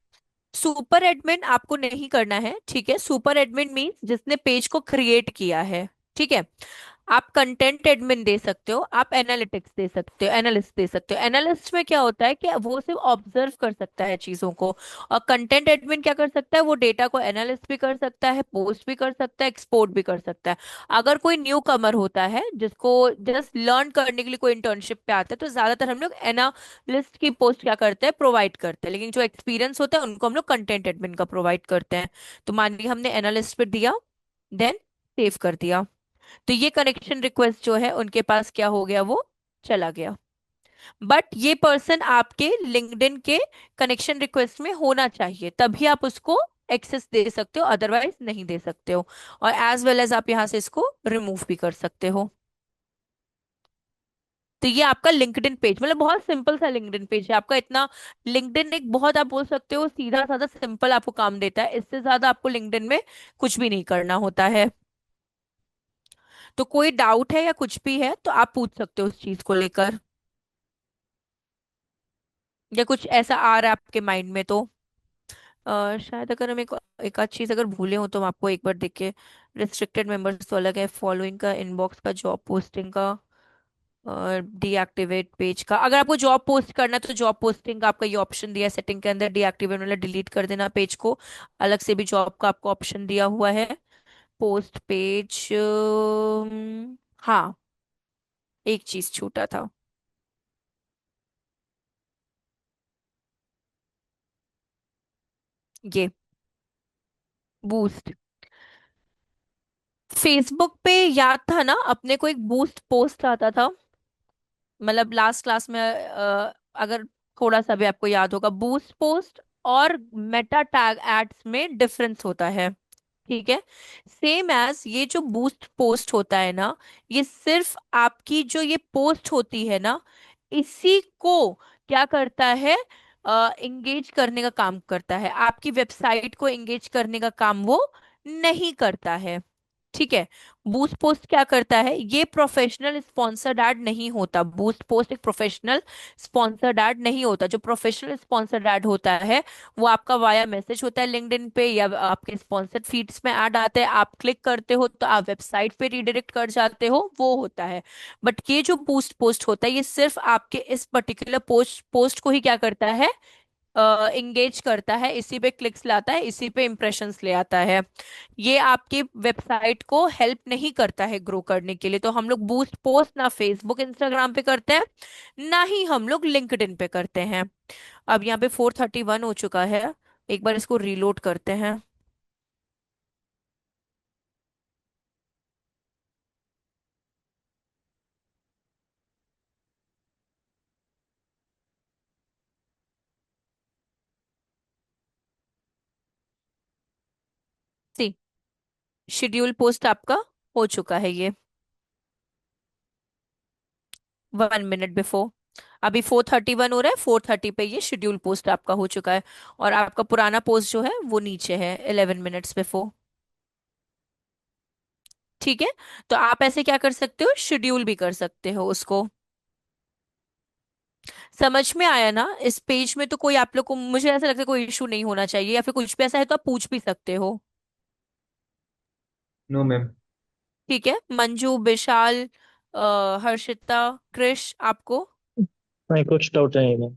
सुपर एडमिन आपको नहीं करना है, ठीक है। सुपर एडमिन मीन्स जिसने पेज को क्रिएट किया है, ठीक है। आप कंटेंट एडमिन दे सकते हो, आप एनालिटिक्स दे सकते हो, एनालिस्ट दे सकते हो। एनालिस्ट में क्या होता है कि वो सिर्फ ऑब्जर्व कर सकता है चीजों को, और कंटेंट एडमिन क्या कर सकता है, वो डेटा को एनालिस्ट भी कर सकता है, पोस्ट भी कर सकता है, एक्सपोर्ट भी कर सकता है। अगर कोई न्यू कमर होता है जिसको जस्ट लर्न करने के लिए कोई इंटर्नशिप पे आता है, तो ज्यादातर हम लोग एनालिस्ट की पोस्ट क्या करते हैं, प्रोवाइड करते हैं। लेकिन जो एक्सपीरियंस होता है उनको हम लोग कंटेंट एडमिन का प्रोवाइड करते हैं। तो मान लीजिए हमने एनालिस्ट पे दिया, देन सेव कर दिया, तो ये कनेक्शन रिक्वेस्ट जो है उनके पास क्या हो गया, वो चला गया। बट ये पर्सन आपके लिंक्डइन के कनेक्शन रिक्वेस्ट में होना चाहिए, तभी आप उसको एक्सेस दे सकते हो, अदरवाइज नहीं दे सकते हो। और एज वेल एज आप यहाँ से इसको रिमूव भी कर सकते हो। तो ये आपका लिंक्डइन पेज, मतलब बहुत सिंपल सा लिंक्डइन पेज है आपका। इतना लिंक्डइन एक बहुत, आप बोल सकते हो, सीधा साधा सिंपल आपको काम देता है। इससे ज्यादा आपको लिंक्डइन में कुछ भी नहीं करना होता है। तो कोई डाउट है या कुछ भी है तो आप पूछ सकते हो उस चीज को लेकर, या कुछ ऐसा आ रहा है आपके माइंड में तो। शायद अगर हम एक आध चीज अगर भूले हो तो हम आपको एक बार देख के। रिस्ट्रिक्टेड मेंबर्स तो अलग है, फॉलोइंग का, इनबॉक्स का, जॉब पोस्टिंग का, और डीएक्टिवेट पेज का। अगर आपको जॉब पोस्ट करना है तो जॉब पोस्टिंग का आपका ये ऑप्शन दिया है सेटिंग के अंदर, डीएक्टिवेट मतलब डिलीट कर देना पेज को। अलग से भी जॉब का आपको ऑप्शन दिया हुआ है। पोस्ट पेज, हाँ, एक चीज छूटा था, ये बूस्ट। फेसबुक पे याद था ना अपने को, एक बूस्ट पोस्ट आता था, मतलब लास्ट क्लास में, अगर थोड़ा सा भी आपको याद होगा, बूस्ट पोस्ट और मेटा टैग एड्स में डिफरेंस होता है, ठीक है। सेम एज ये जो बूस्ट पोस्ट होता है ना, ये सिर्फ आपकी जो ये पोस्ट होती है ना, इसी को क्या करता है, इंगेज करने का काम करता है। आपकी वेबसाइट को इंगेज करने का काम वो नहीं करता है, ठीक है। बूस्ट पोस्ट क्या करता है, ये प्रोफेशनल स्पॉन्सर्ड ऐड नहीं होता। बूस्ट पोस्ट एक प्रोफेशनल स्पॉन्सर्ड ऐड नहीं होता। जो प्रोफेशनल स्पॉन्सर्ड ऐड होता है वो आपका वाया मैसेज होता है लिंक्डइन पे, या आपके स्पॉन्सर्ड फीड्स में ऐड आते हैं, आप क्लिक करते हो तो आप वेबसाइट पे रिडायरेक्ट कर जाते हो, वो होता है। बट ये जो बूस्ट पोस्ट होता है, ये सिर्फ आपके इस पर्टिकुलर पोस्ट पोस्ट को ही क्या करता है, इंगेज करता है, इसी पे क्लिक्स लाता है, इसी पे इंप्रेशंस ले आता है। ये आपकी वेबसाइट को हेल्प नहीं करता है ग्रो करने के लिए। तो हम लोग बूस्ट पोस्ट ना फेसबुक इंस्टाग्राम पे करते हैं, ना ही हम लोग लिंक्डइन पे करते हैं। अब यहाँ पे 4:31 हो चुका है, एक बार इसको रीलोड करते हैं। सी, शेड्यूल पोस्ट आपका हो चुका है ये 1 मिनट बिफोर। अभी 4:31 हो रहा है, 4:30 पे ये शेड्यूल पोस्ट आपका हो चुका है। और आपका पुराना पोस्ट जो है वो नीचे है 11 मिनट्स बिफोर। ठीक है। तो आप ऐसे क्या कर सकते हो, शेड्यूल भी कर सकते हो उसको। समझ में आया ना? इस पेज में तो कोई आप लोग को, मुझे ऐसा लगता है कोई इशू नहीं होना चाहिए, या फिर कुछ भी ऐसा है तो आप पूछ भी सकते हो। No ma'am. ठीक है, मंजू, विशाल, हर्षिता, कृष, आपको? नहीं, कुछ डाउट नहीं है।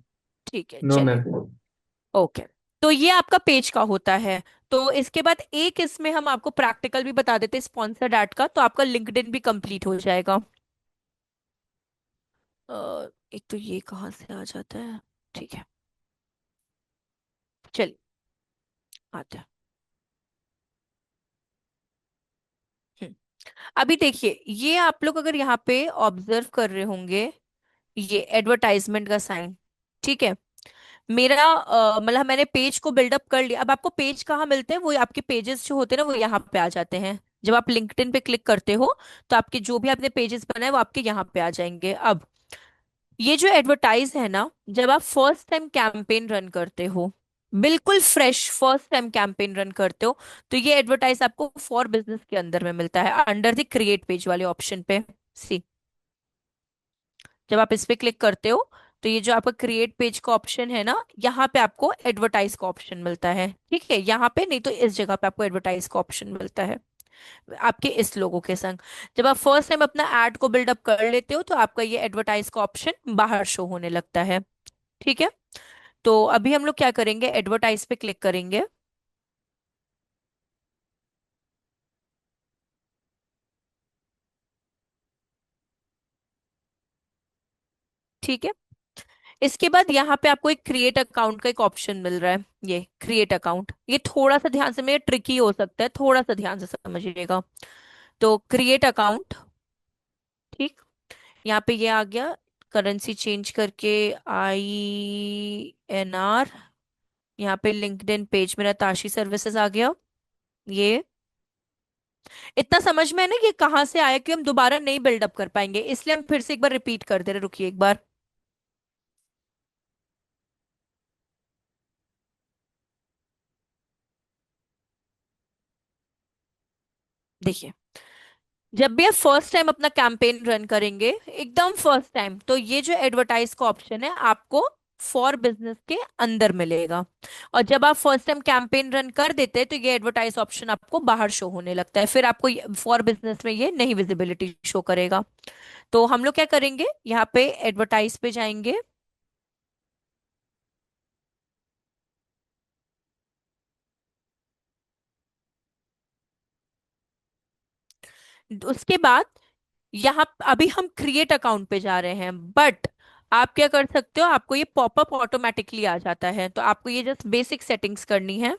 ठीक है, नो चलिए। मैम। ओके। तो ये आपका पेज का होता है। तो इसके बाद एक इसमें हम आपको प्रैक्टिकल भी बता देते हैं स्पॉन्सर्ड ऐड का, तो आपका लिंक्डइन भी कंप्लीट हो जाएगा। एक तो ये कहाँ से आ जाता है। ठीक है, चलिए आते हैं। हम्म, अभी देखिए, ये आप लोग अगर यहाँ पे ऑब्जर्व कर रहे होंगे, ये एडवर्टाइजमेंट का साइन। ठीक है। मेरा मतलब मैंने पेज को बिल्डअप कर लिया। अब आपको पेज कहाँ मिलते हैं, वो आपके पेजेस जो होते हैं ना वो यहाँ पे आ जाते हैं। जब आप लिंक्डइन पे क्लिक करते हो तो आपके जो भी आपने पेजेस बनाए वो आपके यहाँ पे आ जाएंगे। अब ये जो एडवर्टाइज है ना, जब आप फर्स्ट टाइम कैंपेन रन करते हो, बिल्कुल fresh first time campaign run करते हो, तो ये एडवर्टाइज आपको फॉर बिजनेस के अंदर में मिलता है, अंडर द क्रिएट पेज वाले ऑप्शन पे। सी, जब आप इस पे क्लिक करते हो तो ये जो आपका क्रिएट पेज का ऑप्शन है ना, यहाँ पे आपको एडवर्टाइज का ऑप्शन मिलता है। ठीक है, यहाँ पे नहीं तो इस जगह पे आपको एडवर्टाइज का ऑप्शन मिलता है आपके इस लोगों के संग। जब आप फर्स्ट टाइम अपना ऐड को बिल्डअप कर लेते हो तो आपका ये एडवर्टाइज का ऑप्शन बाहर शो होने लगता है। ठीक है। तो अभी हम लोग क्या करेंगे, एडवर्टाइज पे क्लिक करेंगे। ठीक है। इसके बाद यहाँ पे आपको एक क्रिएट अकाउंट का एक ऑप्शन मिल रहा है, ये क्रिएट अकाउंट। ये थोड़ा सा ध्यान से, मेरे ट्रिकी हो सकता है, थोड़ा सा ध्यान से समझिएगा। तो क्रिएट अकाउंट, ठीक, यहाँ पे ये आ गया। करेंसी चेंज करके INR। यहाँ पे लिंक्डइन पेज मेरा ताशी सर्विसेज आ गया। ये इतना समझ में है ना कि ये कहाँ से आया, कि हम दोबारा नहीं बिल्डअप कर पाएंगे, इसलिए हम फिर से एक बार रिपीट कर दे रहे, रुकिए एक बार। देखिए, जब भी आप फर्स्ट टाइम अपना कैंपेन रन करेंगे, एकदम फर्स्ट टाइम, तो ये जो एडवर्टाइज का ऑप्शन है आपको फॉर बिजनेस के अंदर मिलेगा। और जब आप फर्स्ट टाइम कैंपेन रन कर देते हैं तो ये एडवर्टाइज ऑप्शन आपको बाहर शो होने लगता है, फिर आपको फॉर बिजनेस में ये नहीं विजिबिलिटी शो करेगा। तो हम लोग क्या करेंगे, यहाँ पे एडवर्टाइज पे जाएंगे। उसके बाद यहाँ अभी हम क्रिएट अकाउंट पे जा रहे हैं, बट आप क्या कर सकते हो, आपको ये पॉपअप ऑटोमेटिकली आ जाता है, तो आपको ये जस्ट बेसिक सेटिंग्स करनी है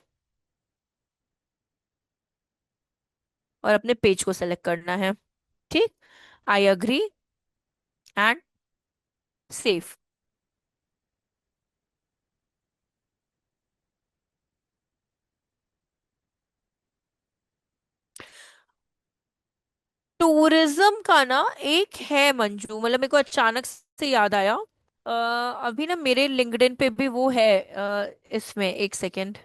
और अपने पेज को सेलेक्ट करना है। ठीक, I agree and save. Tourism का ना एक है मंजू, मतलब मेरे को अचानक से याद आया। अभी ना मेरे लिंक्डइन पे भी वो है। इसमें एक सेकेंड,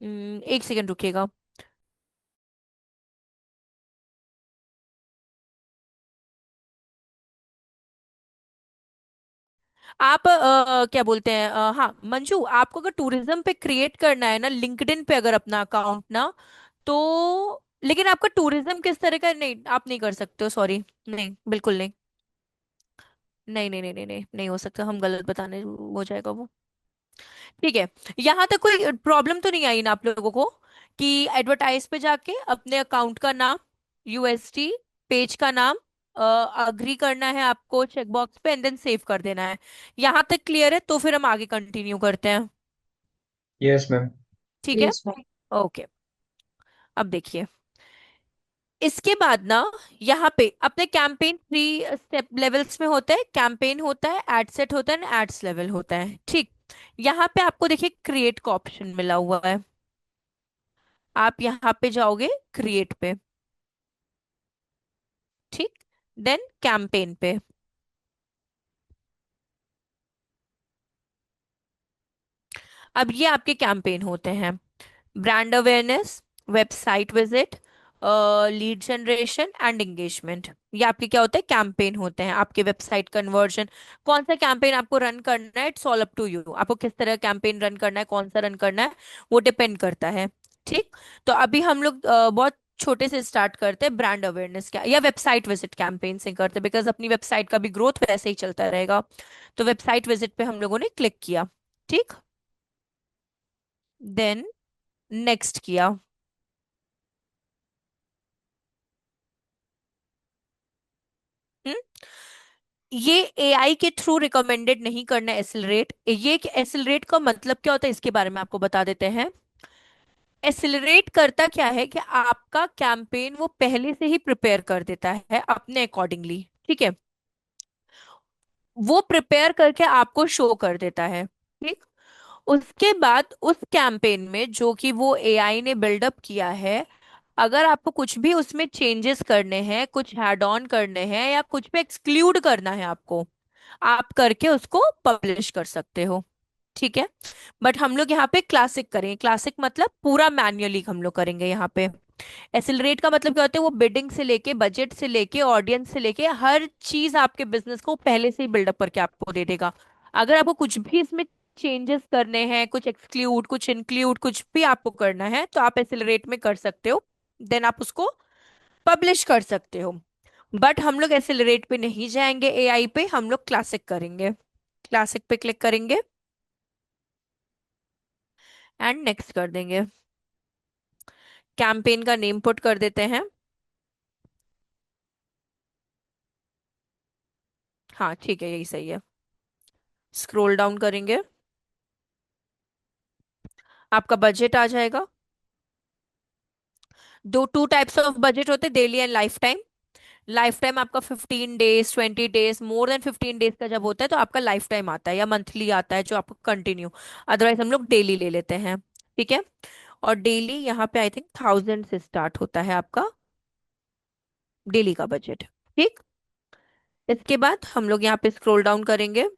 एक सेकेंड रुकिएगा। आप क्या बोलते हैं, हाँ मंजू, आपको अगर टूरिज्म पे क्रिएट करना है ना लिंक्डइन पे, अगर अपना अकाउंट ना, तो लेकिन आपका टूरिज्म किस तरह का, नहीं आप नहीं कर सकते हो, सॉरी। नहीं, बिल्कुल नहीं। नहीं नहीं नहीं नहीं नहीं नहीं हो सकता, हम गलत बताने हो जाएगा वो। ठीक है, यहाँ तक कोई प्रॉब्लम तो नहीं आई ना आप लोगों को, कि एडवर्टाइज पे जाके अपने अकाउंट का नाम, UST, पेज का नाम अग्री करना है आपको चेक बॉक्स पे, एंड देन सेव कर देना है। यहाँ तक क्लियर है? तो फिर हम आगे कंटिन्यू करते हैं। Yes ma'am. ठीक है। Yes ma'am. ओके, अब देखिए, इसके बाद ना यहाँ पे अपने कैंपेन 3 स्टेप लेवल्स में होता है। कैंपेन होता है, एड सेट होता है, एड्स लेवल होता है। ठीक, यहाँ पे आपको देखिए क्रिएट का ऑप्शन मिला हुआ है। आप यहाँ पे जाओगे क्रिएट पे। ठीक। देन कैंपेन पे। अब ये आपके कैंपेन होते हैं। Brand awareness, website visit, lead generation and engagement, ये आपके क्या होते हैं, कैंपेन होते हैं। आपके वेबसाइट कन्वर्जन, कौन सा कैंपेन आपको रन करना है, it's all up to you. आपको किस तरह कैंपेन रन करना है, कौन सा रन करना है, वो डिपेंड करता है। ठीक। तो अभी हम लोग बहुत छोटे से स्टार्ट करते हैं, ब्रांड अवेयरनेस क्या या वेबसाइट विजिट कैंपेन से करते हैं, बिकॉज अपनी वेबसाइट का भी ग्रोथ वैसे ही चलता रहेगा। तो वेबसाइट विजिट पे हम लोगों ने क्लिक किया। ठीक। देन नेक्स्ट किया। हम्म। ये एआई के थ्रू रिकमेंडेड नहीं करना एसिलरेट। ये एसिलरेट का मतलब क्या होता है इसके बारे में आपको बता देते हैं। एसिलरेट करता क्या है कि आपका कैंपेन वो पहले से ही प्रिपेयर कर देता है अपने अकॉर्डिंगली। ठीक है। वो प्रिपेयर करके आपको शो कर देता है। ठीक। उसके बाद उस कैंपेन में जो कि वो एआई ने बिल्डअप किया है, अगर आपको कुछ भी उसमें चेंजेस करने हैं, कुछ ऐड ऑन करने हैं या कुछ पे एक्सक्लूड करना है आपको, आप करके उसको पब्लिश कर सकते हो। ठीक है। बट हम लोग यहाँ पे क्लासिक करेंगे। क्लासिक मतलब पूरा मैन्युअली हम लोग करेंगे यहाँ पे। एसिलरेट का मतलब क्या होता है, वो बिडिंग से लेके बजट से लेके ऑडियंस से लेके हर चीज आपके बिजनेस को पहले से ही बिल्डअप करके आपको दे देगा। अगर आपको कुछ भी इसमें चेंजेस करने हैं, कुछ एक्सक्लूड कुछ इंक्लूड कुछ भी आपको करना है, तो आप एसिलरेट में कर सकते हो। देन आप उसको पब्लिश कर सकते हो। बट हम लोग एसिलरेट पे नहीं जाएंगे, एआई पे हम लोग क्लासिक करेंगे। क्लासिक पे क्लिक करेंगे एंड नेक्स्ट कर देंगे। कैंपेन का नेम पुट कर देते हैं। हाँ ठीक है, यही सही है। स्क्रॉल डाउन करेंगे, आपका बजट आ जाएगा। दो टू टाइप्स ऑफ बजट होते हैं, daily and life time. Life time आपका 15 days, 20 days, more than 15 days का जब होता है तो आपका लाइफ टाइम आता है या मंथली आता है जो आपको कंटिन्यू। अदरवाइज हम लोग डेली ले लेते हैं। ठीक है। और डेली यहाँ पे आई थिंक 1000 से स्टार्ट होता है आपका डेली का बजट। ठीक। इसके बाद हम लोग यहाँ पे स्क्रॉल डाउन करेंगे।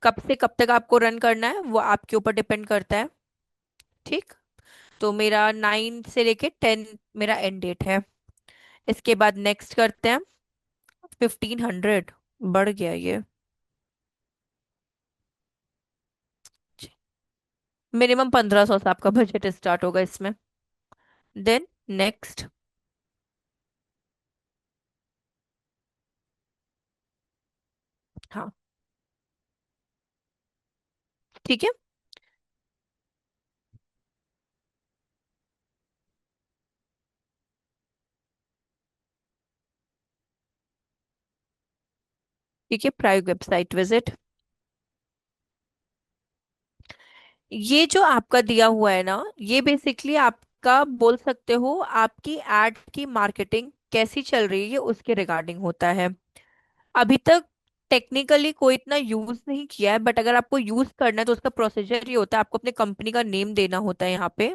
कब से कब तक आपको रन करना है वो आपके ऊपर डिपेंड करता है। ठीक। तो मेरा 9 से लेके 10 मेरा एंड डेट है। इसके बाद नेक्स्ट करते हैं। 1500 बढ़ गया ये। मिनिमम 1500 से आपका बजट स्टार्ट होगा इसमें। Then next. हाँ ठीक है। ठीक है, प्राइव वेबसाइट विजिट। ये जो आपका दिया हुआ है ना, ये बेसिकली आपका बोल सकते हो आपकी एड की मार्केटिंग कैसी चल रही है उसके रिगार्डिंग होता है। अभी तक टेक्निकली कोई इतना यूज नहीं किया है, बट अगर आपको यूज करना है तो उसका प्रोसीजर ये होता है, आपको अपने कंपनी का नेम देना होता है यहाँ पे।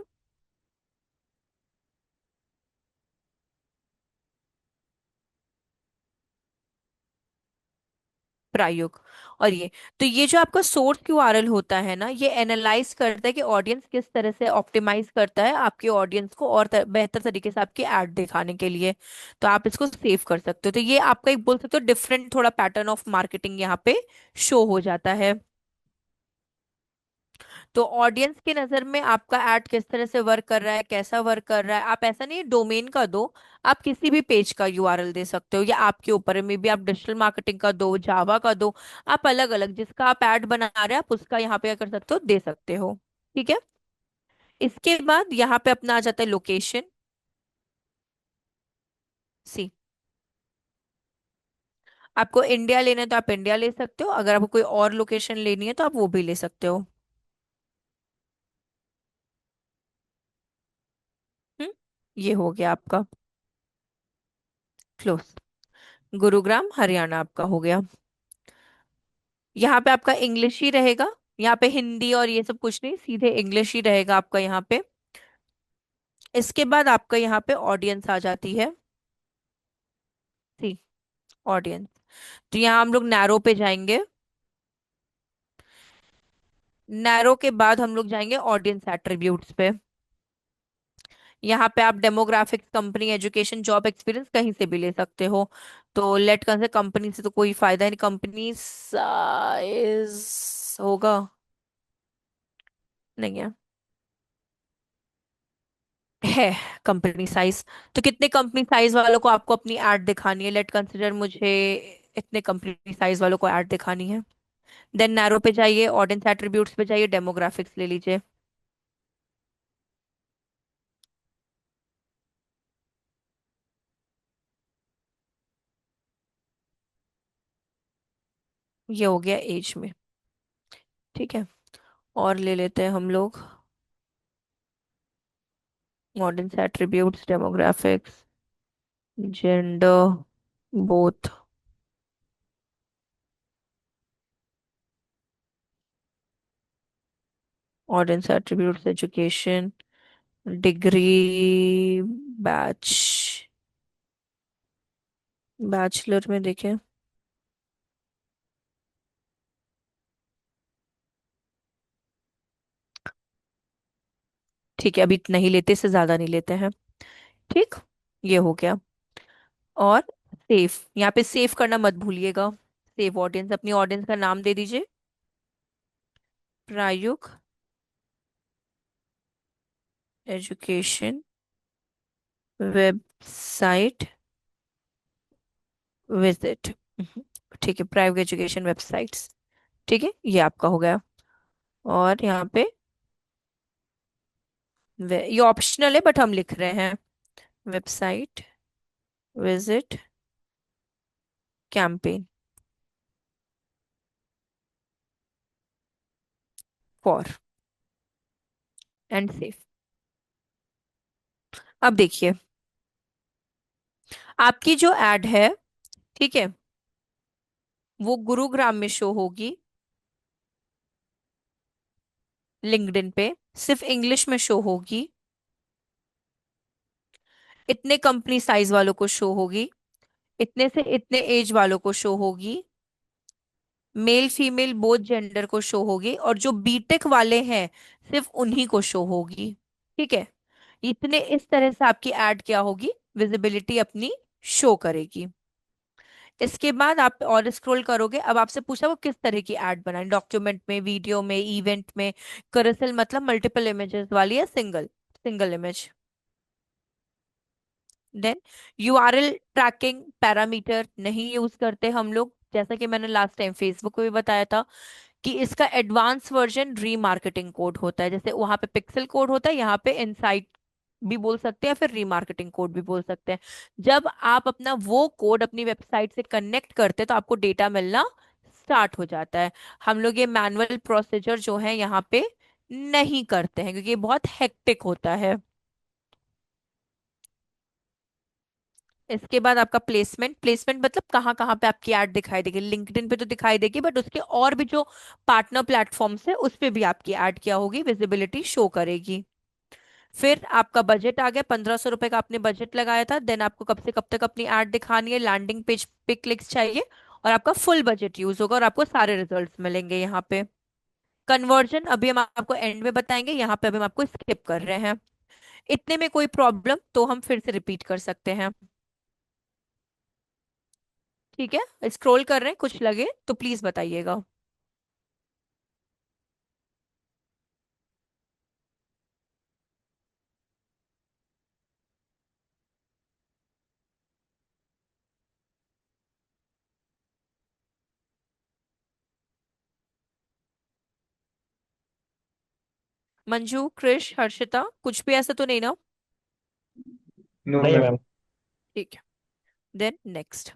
प्रायोग। और ये, तो ये जो आपका सोर्स क्यूआरएल होता है ना, ये एनालाइज करता है कि ऑडियंस किस तरह से ऑप्टिमाइज करता है आपके ऑडियंस को और बेहतर तरीके से आपकी ऐड दिखाने के लिए। तो आप इसको सेव कर सकते हो। तो ये आपका एक बोल सकते हो डिफरेंट थोड़ा पैटर्न ऑफ मार्केटिंग यहाँ पे शो हो जाता है। तो ऑडियंस की नजर में आपका ऐड किस तरह से वर्क कर रहा है, कैसा वर्क कर रहा है, आप ऐसा नहीं डोमेन का दो, आप किसी भी पेज का यूआरएल दे सकते हो, या आपके ऊपर है, मे बी आप डिजिटल मार्केटिंग का दो, जावा का दो। आप अलग अलग जिसका आप ऐड बना रहे हैं आप उसका यहाँ पे क्या कर सकते हो, दे सकते हो। ठीक है। इसके बाद यहाँ पे अपना आ जाता है लोकेशन। सी, आपको इंडिया लेना है तो आप इंडिया ले सकते हो, अगर आपको कोई और लोकेशन लेनी है तो आप वो भी ले सकते हो। हम्म। ये हो गया आपका क्लोज। गुरुग्राम हरियाणा आपका हो गया। यहाँ पे आपका इंग्लिश ही रहेगा। यहाँ पे हिंदी और ये सब कुछ नहीं, सीधे इंग्लिश ही रहेगा आपका यहाँ पे। इसके बाद आपका यहाँ पे ऑडियंस आ जाती है। सी, ऑडियंस। तो यहाँ हम लोग नैरो पे जाएंगे। नैरो के बाद हम लोग जाएंगे ऑडियंस एट्रीब्यूट्स पे। यहाँ पे आप demographics, company, education, job experience कहीं से भी ले सकते हो। तो लेट कर से कंपनी से तो कोई फायदा नहीं, कंपनी साइज होगा, नहीं है, है कंपनी साइज। तो कितने कंपनी साइज वालों को आपको अपनी ऐड दिखानी है? लेट कंसिडर मुझे इतने कंपनी साइज वालों को ऐड दिखानी है। देन नैरो पे जाइए, ऑडियंस एट्रीब्यूट्स पे जाइए, डेमोग्राफिक्स ले लीजिए। ये हो गया एज में। ठीक है, और ले लेते हैं हम लोग audience attributes, demographics, gender, both, audience attributes, education, degree, batch, bachelor में देखें। ठीक है, अभी इतना ही लेते, इससे ज्यादा नहीं लेते हैं। ठीक, ये हो गया। और सेव, यहाँ पे सेव करना मत भूलिएगा। सेव ऑडियंस, अपनी ऑडियंस का नाम दे दीजिए, प्रायुक एजुकेशन वेबसाइट विजिट। ठीक है, प्राइवेट एजुकेशन वेबसाइट्स। ठीक है, ये आपका हो गया। और यहाँ पे ये ऑप्शनल है बट हम लिख रहे हैं, website visit campaign for, and save. अब देखिए, आपकी जो एड है, ठीक है, वो गुरुग्राम में शो होगी, लिंक्डइन पे सिर्फ इंग्लिश में शो होगी, इतने कंपनी साइज वालों को शो होगी, इतने से इतने एज वालों को शो होगी, मेल फीमेल बोथ जेंडर को शो होगी, और जो बीटेक वाले हैं सिर्फ उन्हीं को शो होगी। ठीक है, इतने इस तरह से आपकी ऐड क्या होगी, विजिबिलिटी अपनी शो करेगी। इसके बाद आप और स्क्रॉल करोगे, अब आपसे पूछा वो किस तरह की ऐड बनाए, डॉक्यूमेंट में, वीडियो में, इवेंट में, कैरोसेल मतलब मल्टीपल इमेजेस वाली, या single single image. Then URL tracking parameter नहीं यूज करते हम लोग, जैसा कि मैंने लास्ट टाइम फेसबुक पे भी बताया था कि इसका एडवांस वर्जन रीमार्केटिंग कोड होता है। जैसे वहां पे पिक्सल कोड होता है, यहाँ पे इनसाइट भी बोल सकते हैं, फिर रीमार्केटिंग कोड भी बोल सकते हैं। जब आप अपना वो कोड अपनी वेबसाइट से कनेक्ट करते हैं तो आपको डेटा मिलना स्टार्ट हो जाता है। हम लोग ये मैनुअल प्रोसीजर जो है यहाँ पे नहीं करते हैं, क्योंकि ये बहुत हेक्टिक होता है। इसके बाद आपका प्लेसमेंट, प्लेसमेंट मतलब कहाँ कहाँ पे आपकी ऐड दिखाई देगी। लिंक्डइन पे तो दिखाई देगी, बट उसके और भी जो पार्टनर प्लेटफॉर्म्स है उस पे भी आपकी ऐड क्या होगी, विजिबिलिटी शो करेगी। फिर आपका बजट आ गया, 1500 रुपए का आपने बजट लगाया था। देन आपको कब से कब तक अपनी ऐड दिखानी है, लैंडिंग पेज पे क्लिक्स चाहिए, और आपका फुल बजट यूज होगा, और आपको सारे रिजल्ट्स मिलेंगे यहाँ पे। कन्वर्जन अभी हम आपको एंड में बताएंगे, यहाँ पे अभी हम आपको स्किप कर रहे हैं। इतने में कोई प्रॉब्लम तो हम फिर से रिपीट कर सकते हैं। ठीक है, स्क्रॉल कर रहे हैं, कुछ लगे तो प्लीज बताइएगा। मंजू, क्रिश, हर्षिता, कुछ भी ऐसा तो नहीं ना? No, नहीं ma'am. मैम। ठीक है, देन नेक्स्ट।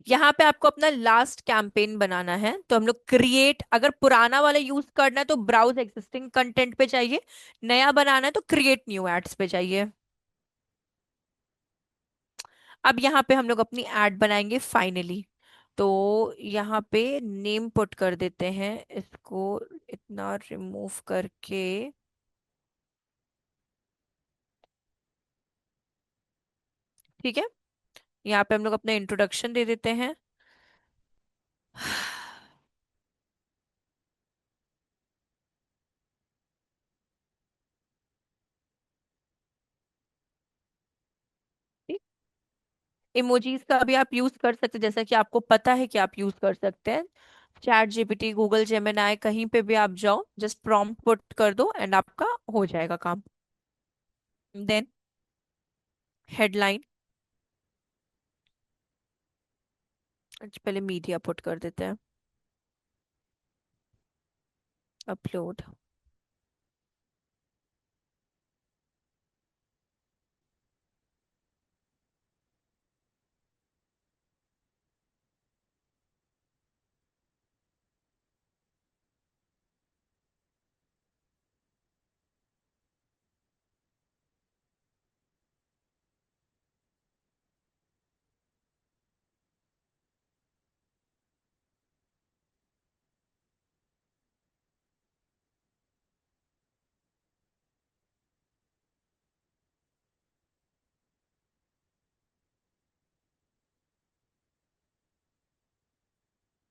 यहाँ पे आपको अपना लास्ट कैंपेन बनाना है, तो हम लोग क्रिएट, अगर पुराना वाला यूज करना है तो ब्राउज एक्सिस्टिंग कंटेंट पे चाहिए, नया बनाना है तो क्रिएट न्यू एड्स पे चाहिए। अब यहाँ पे हम लोग अपनी एड बनाएंगे फाइनली। तो यहाँ पे नेम पुट कर देते हैं इसको, इतना रिमूव करके। ठीक है, यहाँ पे हम लोग अपना इंट्रोडक्शन दे देते हैं। इमोजीज का भी आप यूज कर सकते हैं, जैसा कि आपको पता है कि आप यूज कर सकते हैं। चैट जीपीटी, गूगल जेमिनाई, कहीं पे भी आप जाओ, जस्ट प्रॉम्प्ट पुट कर दो एंड आपका हो जाएगा काम। देन हेडलाइन, पहले मीडिया पुट कर देते हैं, अपलोड।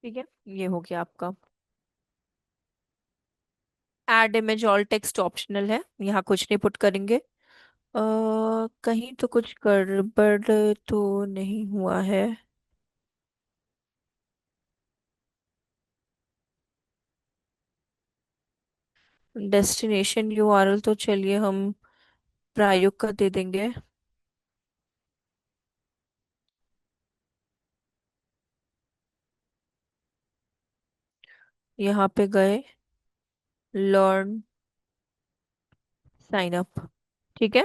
ठीक है, ये हो गया आपका। Ad image alt text optional है, यहाँ कुछ नहीं पुट करेंगे। कहीं तो कुछ गड़बड़ तो नहीं हुआ है। डेस्टिनेशन यूआरएल तो चलिए हम प्रायोग का दे देंगे। यहाँ पे गए, लर्न, साइन अप। ठीक है,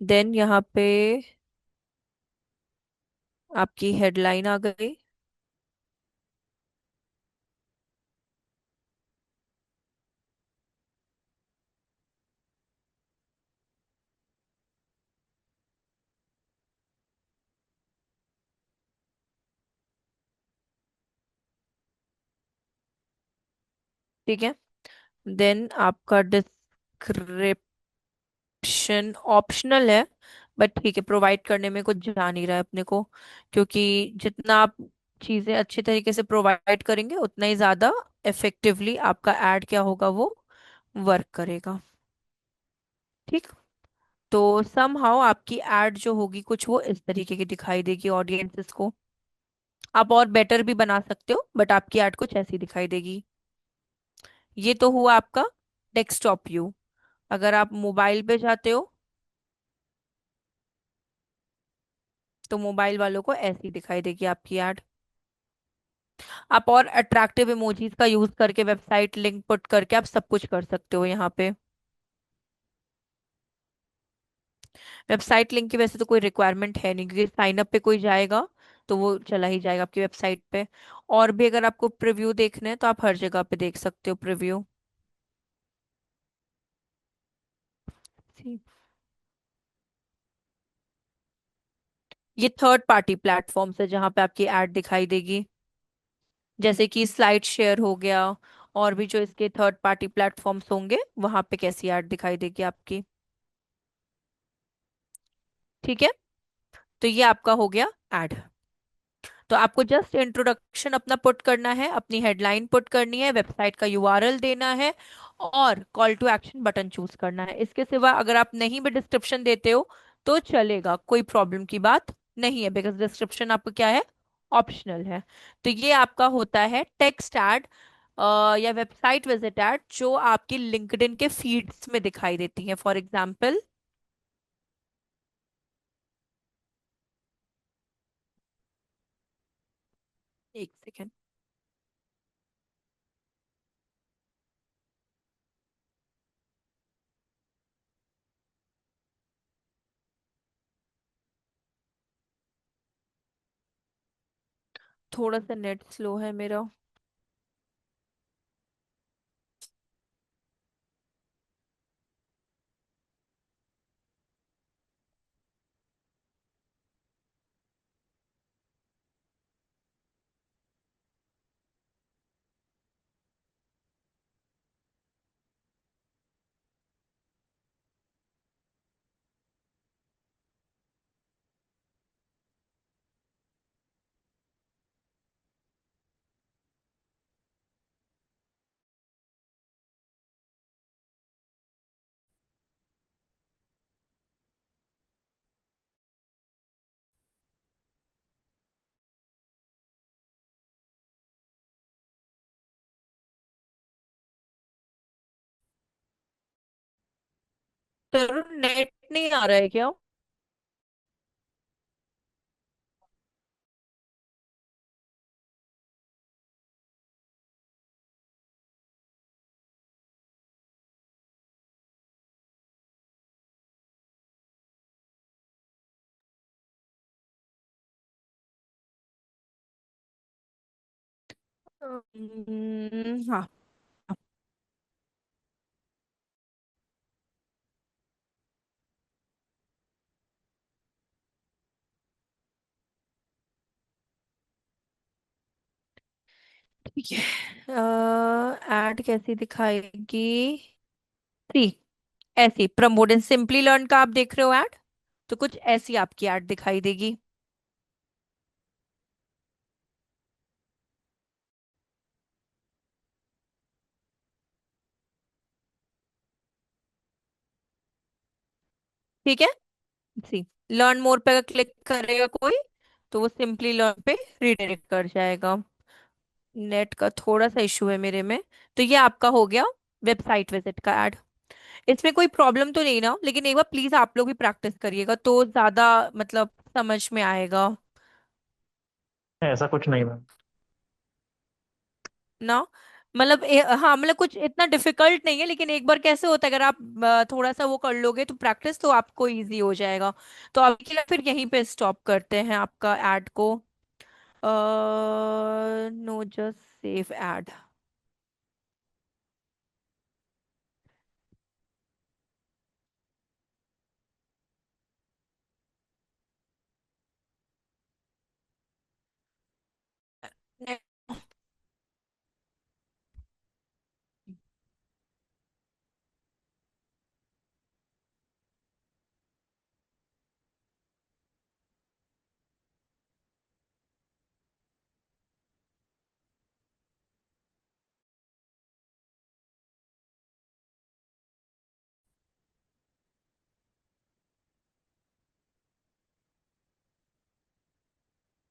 देन यहाँ पे आपकी हेडलाइन आ गई। ठीक है, देन आपका डिस्क्रिप्शन ऑप्शनल है, बट ठीक है, प्रोवाइड करने में कुछ जा नहीं रहा है अपने को, क्योंकि जितना आप चीजें अच्छे तरीके से प्रोवाइड करेंगे उतना ही ज्यादा इफेक्टिवली आपका एड क्या होगा, वो वर्क करेगा। ठीक, तो समहाउ आपकी एड जो होगी कुछ वो इस तरीके की दिखाई देगी ऑडियंसेस को। आप और बेटर भी बना सकते हो, बट आपकी एड कुछ ऐसी दिखाई देगी। ये तो हुआ आपका डेस्कटॉप व्यू। अगर आप मोबाइल पे जाते हो तो मोबाइल वालों को ऐसी दिखाई देगी आपकी एड। आप और अट्रैक्टिव इमोजीज का यूज करके वेबसाइट लिंक पुट करके आप सब कुछ कर सकते हो यहाँ पे। वेबसाइट लिंक की वैसे तो कोई रिक्वायरमेंट है नहीं, क्योंकि साइन अप पे कोई जाएगा तो वो चला ही जाएगा आपकी वेबसाइट पे। और भी अगर आपको प्रीव्यू देखना है तो आप हर जगह पे देख सकते हो प्रीव्यू। ये थर्ड पार्टी प्लेटफॉर्म है जहाँ पे आपकी एड दिखाई देगी, जैसे कि स्लाइड शेयर हो गया। और भी जो इसके थर्ड पार्टी प्लेटफॉर्म्स होंगे वहां पे कैसी ऐड दिखाई देगी आपकी। ठीक है, तो ये आपका हो गया ऐड। तो आपको जस्ट इंट्रोडक्शन अपना पुट करना है, अपनी हेडलाइन पुट करनी है, वेबसाइट का यूआरएल देना है, और call to action button choose करना है। इसके सिवा अगर आप नहीं भी डिस्क्रिप्शन देते हो तो चलेगा, कोई प्रॉब्लम की बात नहीं है, बिकॉज डिस्क्रिप्शन आपका क्या है, ऑप्शनल है। तो ये आपका होता है टेक्स्ट ऐड या वेबसाइट विजिट ऐड, जो आपकी लिंक्डइन के फीड्स में दिखाई देती है। फॉर एग्जाम्पल, एक सेकेंड, थोड़ा सा नेट स्लो है मेरा। तो नेट नहीं आ रहा है क्या? हाँ। ठीक है। ऐड कैसी दिखाएगी? सी, ऐसी प्रमोट एंड सिंपली लर्न का आप देख रहे हो ऐड, तो कुछ ऐसी आपकी ऐड दिखाई देगी। ठीक है। सी, लर्न मोर पे अगर क्लिक करेगा कोई, तो वो सिंपली लर्न पे रिडायरेक्ट कर जाएगा। नेट का थोड़ा सा इशू है मेरे में। तो ये आपका हो गया वेबसाइट विजिट का ऐड। इसमें कोई प्रॉब्लम तो नहीं ना? लेकिन एक बार प्लीज आप लोग भी प्रैक्टिस करिएगा तो ज्यादा मतलब समझ में आएगा ऐसा कुछ नहीं मैम। ना। मतलब हाँ, मतलब कुछ इतना डिफिकल्ट नहीं है, लेकिन एक बार कैसे होता है, अगर आप थोड़ा सा वो कर लोगे तो प्रैक्टिस, तो आपको इजी हो जाएगा। तो अभी के लिए फिर यहीं पे स्टॉप करते हैं आपका ऐड को। No, just save ad.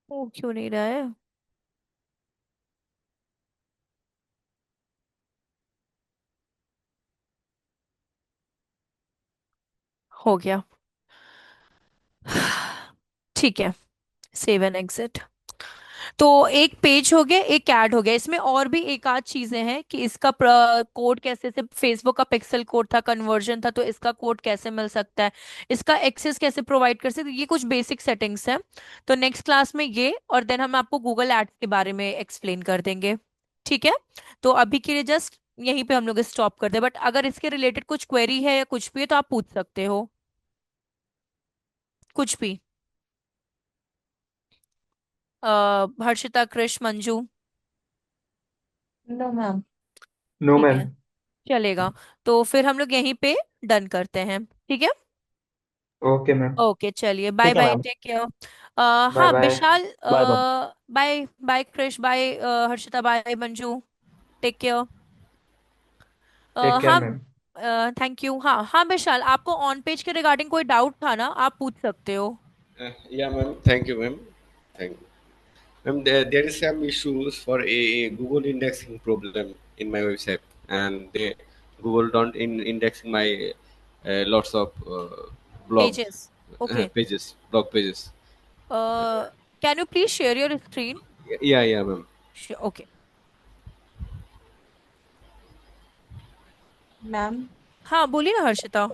वो क्यों नहीं रहा है? हो गया। ठीक है, सेव एंड एग्जिट। तो एक पेज हो गया, एक ऐड हो गया। इसमें और भी एक आध चीजें हैं कि इसका कोड कैसे से, फेसबुक का पिक्सल कोड था, कन्वर्जन था, तो इसका कोड कैसे मिल सकता है, इसका एक्सेस कैसे प्रोवाइड कर सकते हैं, ये कुछ बेसिक सेटिंग्स हैं। तो नेक्स्ट क्लास में ये, और देन हम आपको गूगल एड्स के बारे में एक्सप्लेन कर देंगे। ठीक है। तो अभी के लिए जस्ट यहीं पे हम लोग स्टॉप करते हैं, बट अगर इसके रिलेटेड कुछ क्वेरी है या कुछ भी है तो आप पूछ सकते हो, कुछ भी। Harshita, Krish, Manju. No ma'am. No ठीक मैम। है, चलेगा। तो फिर हम लोग यहीं पे डन करते हैं, ठीक है। Okay ma'am. ओके, चलिए, बाय ठीक है bye, ma'am. Take care. Bye हाँ bye. Vishal, bye bye. Bye bye Krish, bye Harshita, bye Manju, take care. Take care हाँ, मैम। Thank you. हाँ हाँ विशाल, आपको ऑन पेज के रिगार्डिंग कोई डाउट था ना, आप पूछ सकते हो। Yeah, ma'am. Thank you, ma'am. Thank you. Ma'am, there is some issues for a Google indexing problem in my website, and Google don't indexing my lots of blog pages, okay. pages, blog pages. Can you please share your screen? Yeah, yeah, ma'am. Okay. Ma'am, हाँ बोलिए ना Harshita.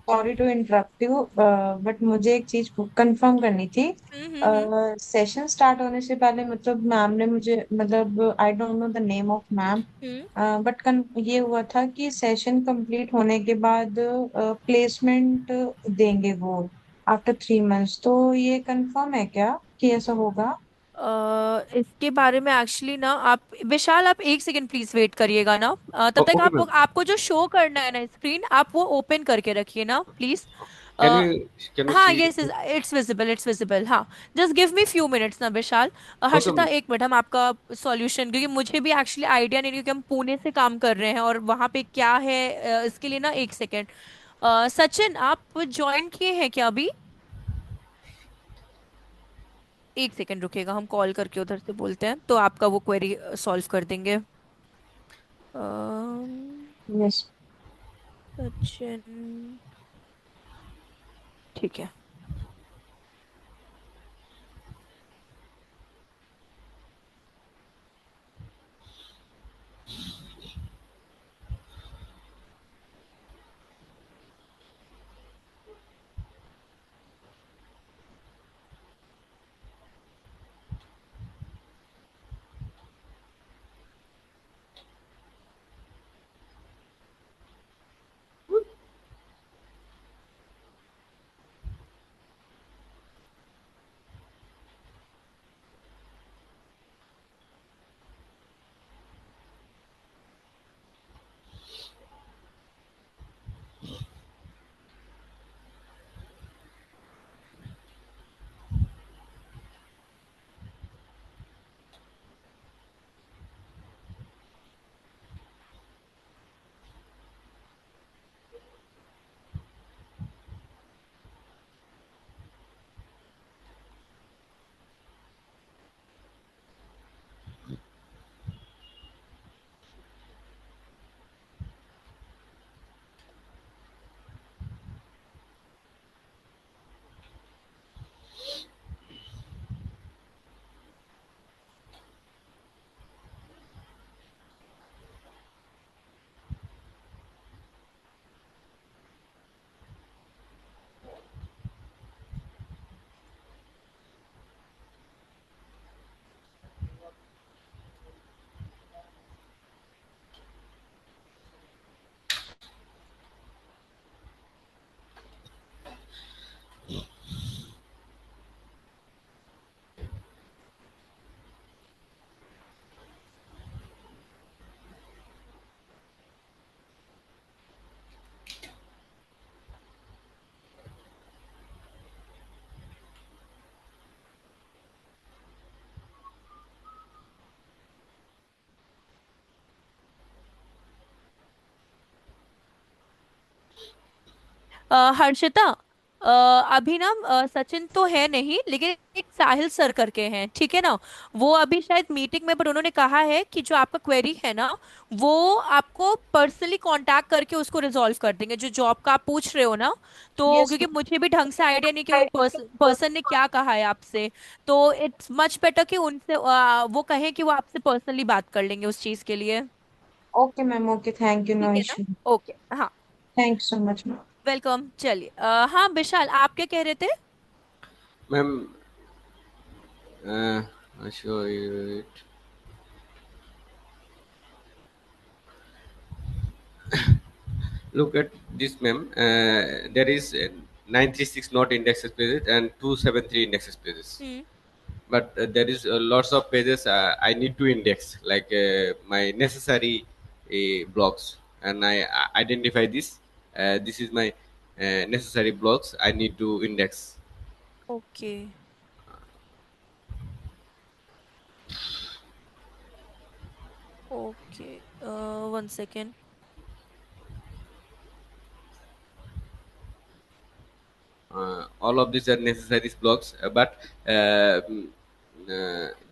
Sorry to interrupt you, but मुझे एक चीज confirm करनी थी। हम्म। Session start होने से पहले मतलब मैम ने मुझे, मतलब I don't know the name of ma'am, hmm. But ये हुआ था कि सेशन कंप्लीट होने के बाद प्लेसमेंट देंगे वो आफ्टर 3 मंथ्स। तो ये कंफर्म है क्या कि ऐसा होगा? इसके बारे में एक्चुअली ना, आप विशाल, आप एक सेकंड प्लीज वेट करिएगा ना। तब तक Okay, आप, ma'am. आपको जो शो करना है ना स्क्रीन, आप वो ओपन करके रखिए ना प्लीज। Can we हाँ, see? Yes, it's visible, it's visible. हाँ, just give me few minutes ना विशाल। Okay, Harshita ma'am. एक मिनट, हम आपका सॉल्यूशन, क्योंकि मुझे भी एक्चुअली आइडिया नहीं है, क्योंकि हम पुणे से काम कर रहे हैं और वहाँ पे क्या है, इसके लिए ना एक सेकेंड। सचिन, आप ज्वाइन किए हैं क्या अभी? एक सेकंड रुकिएगा, हम कॉल करके उधर से बोलते हैं तो आपका वो क्वेरी सॉल्व कर देंगे। अम, यस। सचिन, ठीक है। हर्षिता, अ, अभी ना सचिन तो है नहीं, लेकिन एक साहिल सर करके हैं, ठीक है ना। वो अभी शायद मीटिंग में, पर उन्होंने कहा है कि जो आपका क्वेरी है ना, वो आपको पर्सनली कांटेक्ट करके उसको रिजॉल्व कर देंगे, जो जॉब का आप पूछ रहे हो ना। तो यस क्योंकि मुझे भी ढंग से आइडिया नहीं कि वो पर्सन ने क्या कहा है आपसे, तो इट्स मच बेटर कि उनसे वो कहें कि वो आपसे पर्सनली बात कर लेंगे उस चीज के लिए। Okay ma'am, okay, thank you, no ठीक है ना। इशू। ओके। हाँ। Thank you so much ma'am. Welcome. चलिए, हाँ विशाल, आप क्या कह रहे थे? Ma'am, I'll show you it. Look at this, ma'am. There is 936 not indexed pages and 273 indexed pages. Hmm. But there is lots of pages I need to index, like my necessary blocks, and I identify this. This is my necessary blocks I need to index. Okay. Okay. One second. All of these are necessary blocks, but uh, mm,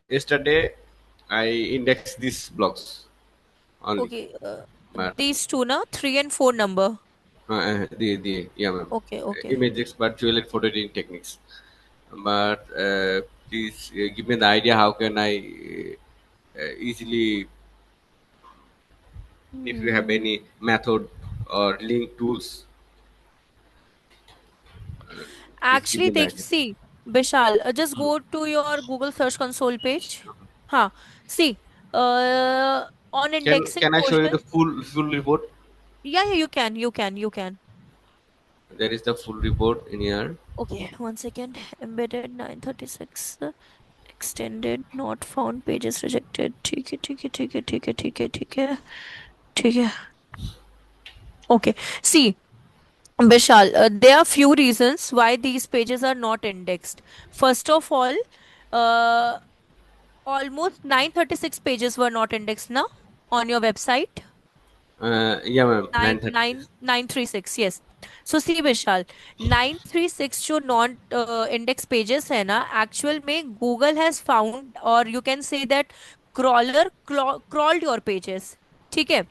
yesterday I indexed these blocks only. Okay. But these two ना, 3 and 4 number? the yeah, ma'am. Okay okay. Image expert dual and photo editing techniques. But please give me the idea how can I easily, if you have any method or link tools, please give actually me the देख, idea. See Vishal, just go to your Google search console page. हाँ। See, on indexing Can I show you the question. full report? या you can. There is the full report in here. Okay, one second. Embedded 936 extended not found pages rejected. ठीक है ठीक है ठीक है ठीक है ठीक है ठीक है ठीक है। Okay. See Vishal, there are few reasons why these pages are not indexed. First of all, uh, almost 936 pages were not indexed now on your website. Yeah, ma'am. Nine 936. nine 936, yes. So see Vishal, 936 जो non index pages है ना, actual में Google has found, or you can say that crawler crawled your pages, ठीक है।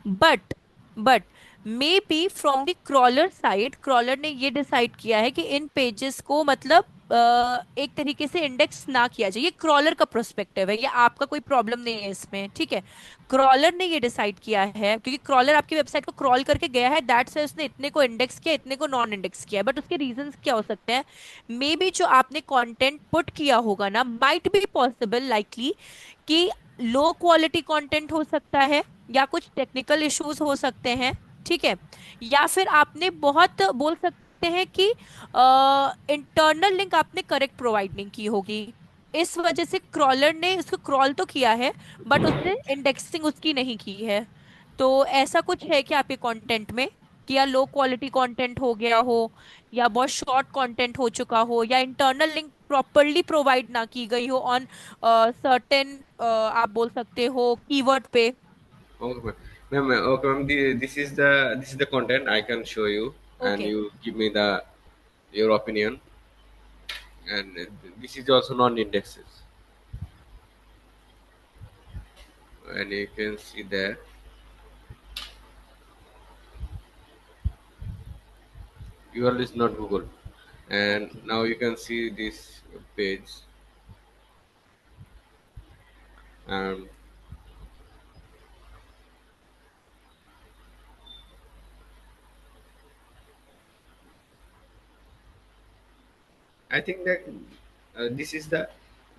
but but may be from the crawler side, crawler ने ये decide किया है कि इन पेजेस को मतलब एक तरीके से इंडेक्स ना किया जाए। ये क्रॉलर का प्रोस्पेक्टिव है, ये आपका कोई प्रॉब्लम नहीं है इसमें, ठीक है। क्रॉलर ने ये डिसाइड किया है क्योंकि क्रॉलर आपकी वेबसाइट को क्रॉल करके गया है, दैट्स उसने इतने को इंडेक्स किया, इतने को नॉन इंडेक्स किया है। बट उसके रीजंस क्या हो सकते हैं? मे बी जो आपने कंटेंट पुट किया होगा ना, माइट बी पॉसिबल, लाइकली, कि लो क्वालिटी कंटेंट हो सकता है, या कुछ टेक्निकल इश्यूज हो सकते हैं, ठीक है। या फिर आपने बहुत बोल सकते हैं कि इंटरनल लिंक आपने करेक्ट प्रोवाइड नहीं की होगी, इस वजह से क्रॉलर ने उसको क्रॉल तो किया है बट उसने इंडेक्सिंग उसकी नहीं की है। तो ऐसा कुछ है कि आपके कंटेंट में, कि या लो क्वालिटी कंटेंट हो गया हो, या बहुत शॉर्ट कंटेंट हो चुका हो, या इंटरनल लिंक प्रॉपरली प्रोवाइड ना की गई हो ऑन सर्टेन, आप बोल सकते हो कीवर्ड पे। Okay, ma'am. Okay, ma'am. This is the content I can show you, and okay. you give me the your opinion. And this is also non-indexes, and you can see there URL is not Google. And okay. now you can see this page, and I think that this is the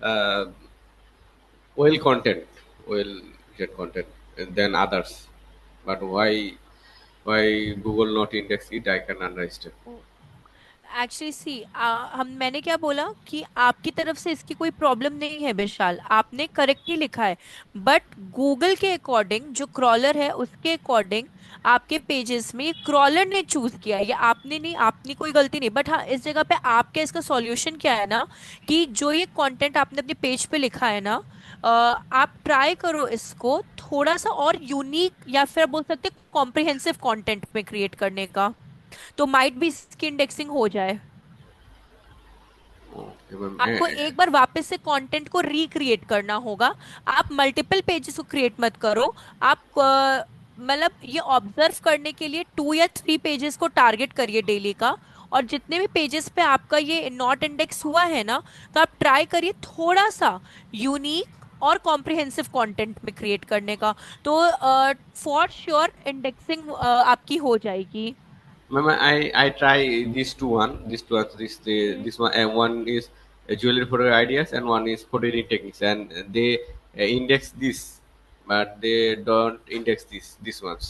uh, well content, well get content than others. But why Google not index it? I can understand. Actually see, हम मैंने क्या बोला कि आपकी तरफ से इसकी कोई प्रॉब्लम नहीं है विशाल, आपने करेक्ट ही लिखा है। बट गूगल के अकॉर्डिंग, जो क्रॉलर है उसके अकॉर्डिंग, आपके पेजेस में क्रॉलर ने चूज किया है, ये आपने नहीं, आपने कोई गलती नहीं। बट हाँ, इस जगह पे आपके इसका सॉल्यूशन क्या है ना, कि जो ये कंटेंट आपने अपने पेज पे लिखा है ना, आप ट्राई करो इसको थोड़ा सा और यूनिक, या फिर बोल सकते कॉम्प्रिहेंसिव कंटेंट में क्रिएट करने का, तो माइट भी इसकी इंडेक्सिंग हो जाए। Okay, ma'am. आपको एक बार वापस से कंटेंट को रिक्रिएट करना होगा। आप मल्टीपल पेजेस को क्रिएट मत करो। आप मतलब ये ऑब्जर्व करने के लिए 2 या 3 पेजेस को टारगेट करिए डेली का। और जितने भी पेजेस पे आपका ये नॉट इंडेक्स हुआ है ना, तो आप ट्राई करिए थोड़ा सा यूनिक और कॉम्प्रिहेंसिव कंटेंट में क्रिएट करने का। तो फॉर श्योर इंडेक्सिंग आपकी हो जाएगी। Ma'am, I try these two one, these two ones, hmm. this one, and one is jewelry photo ideas, and one is photoing techniques, and they index this, but they don't index these ones.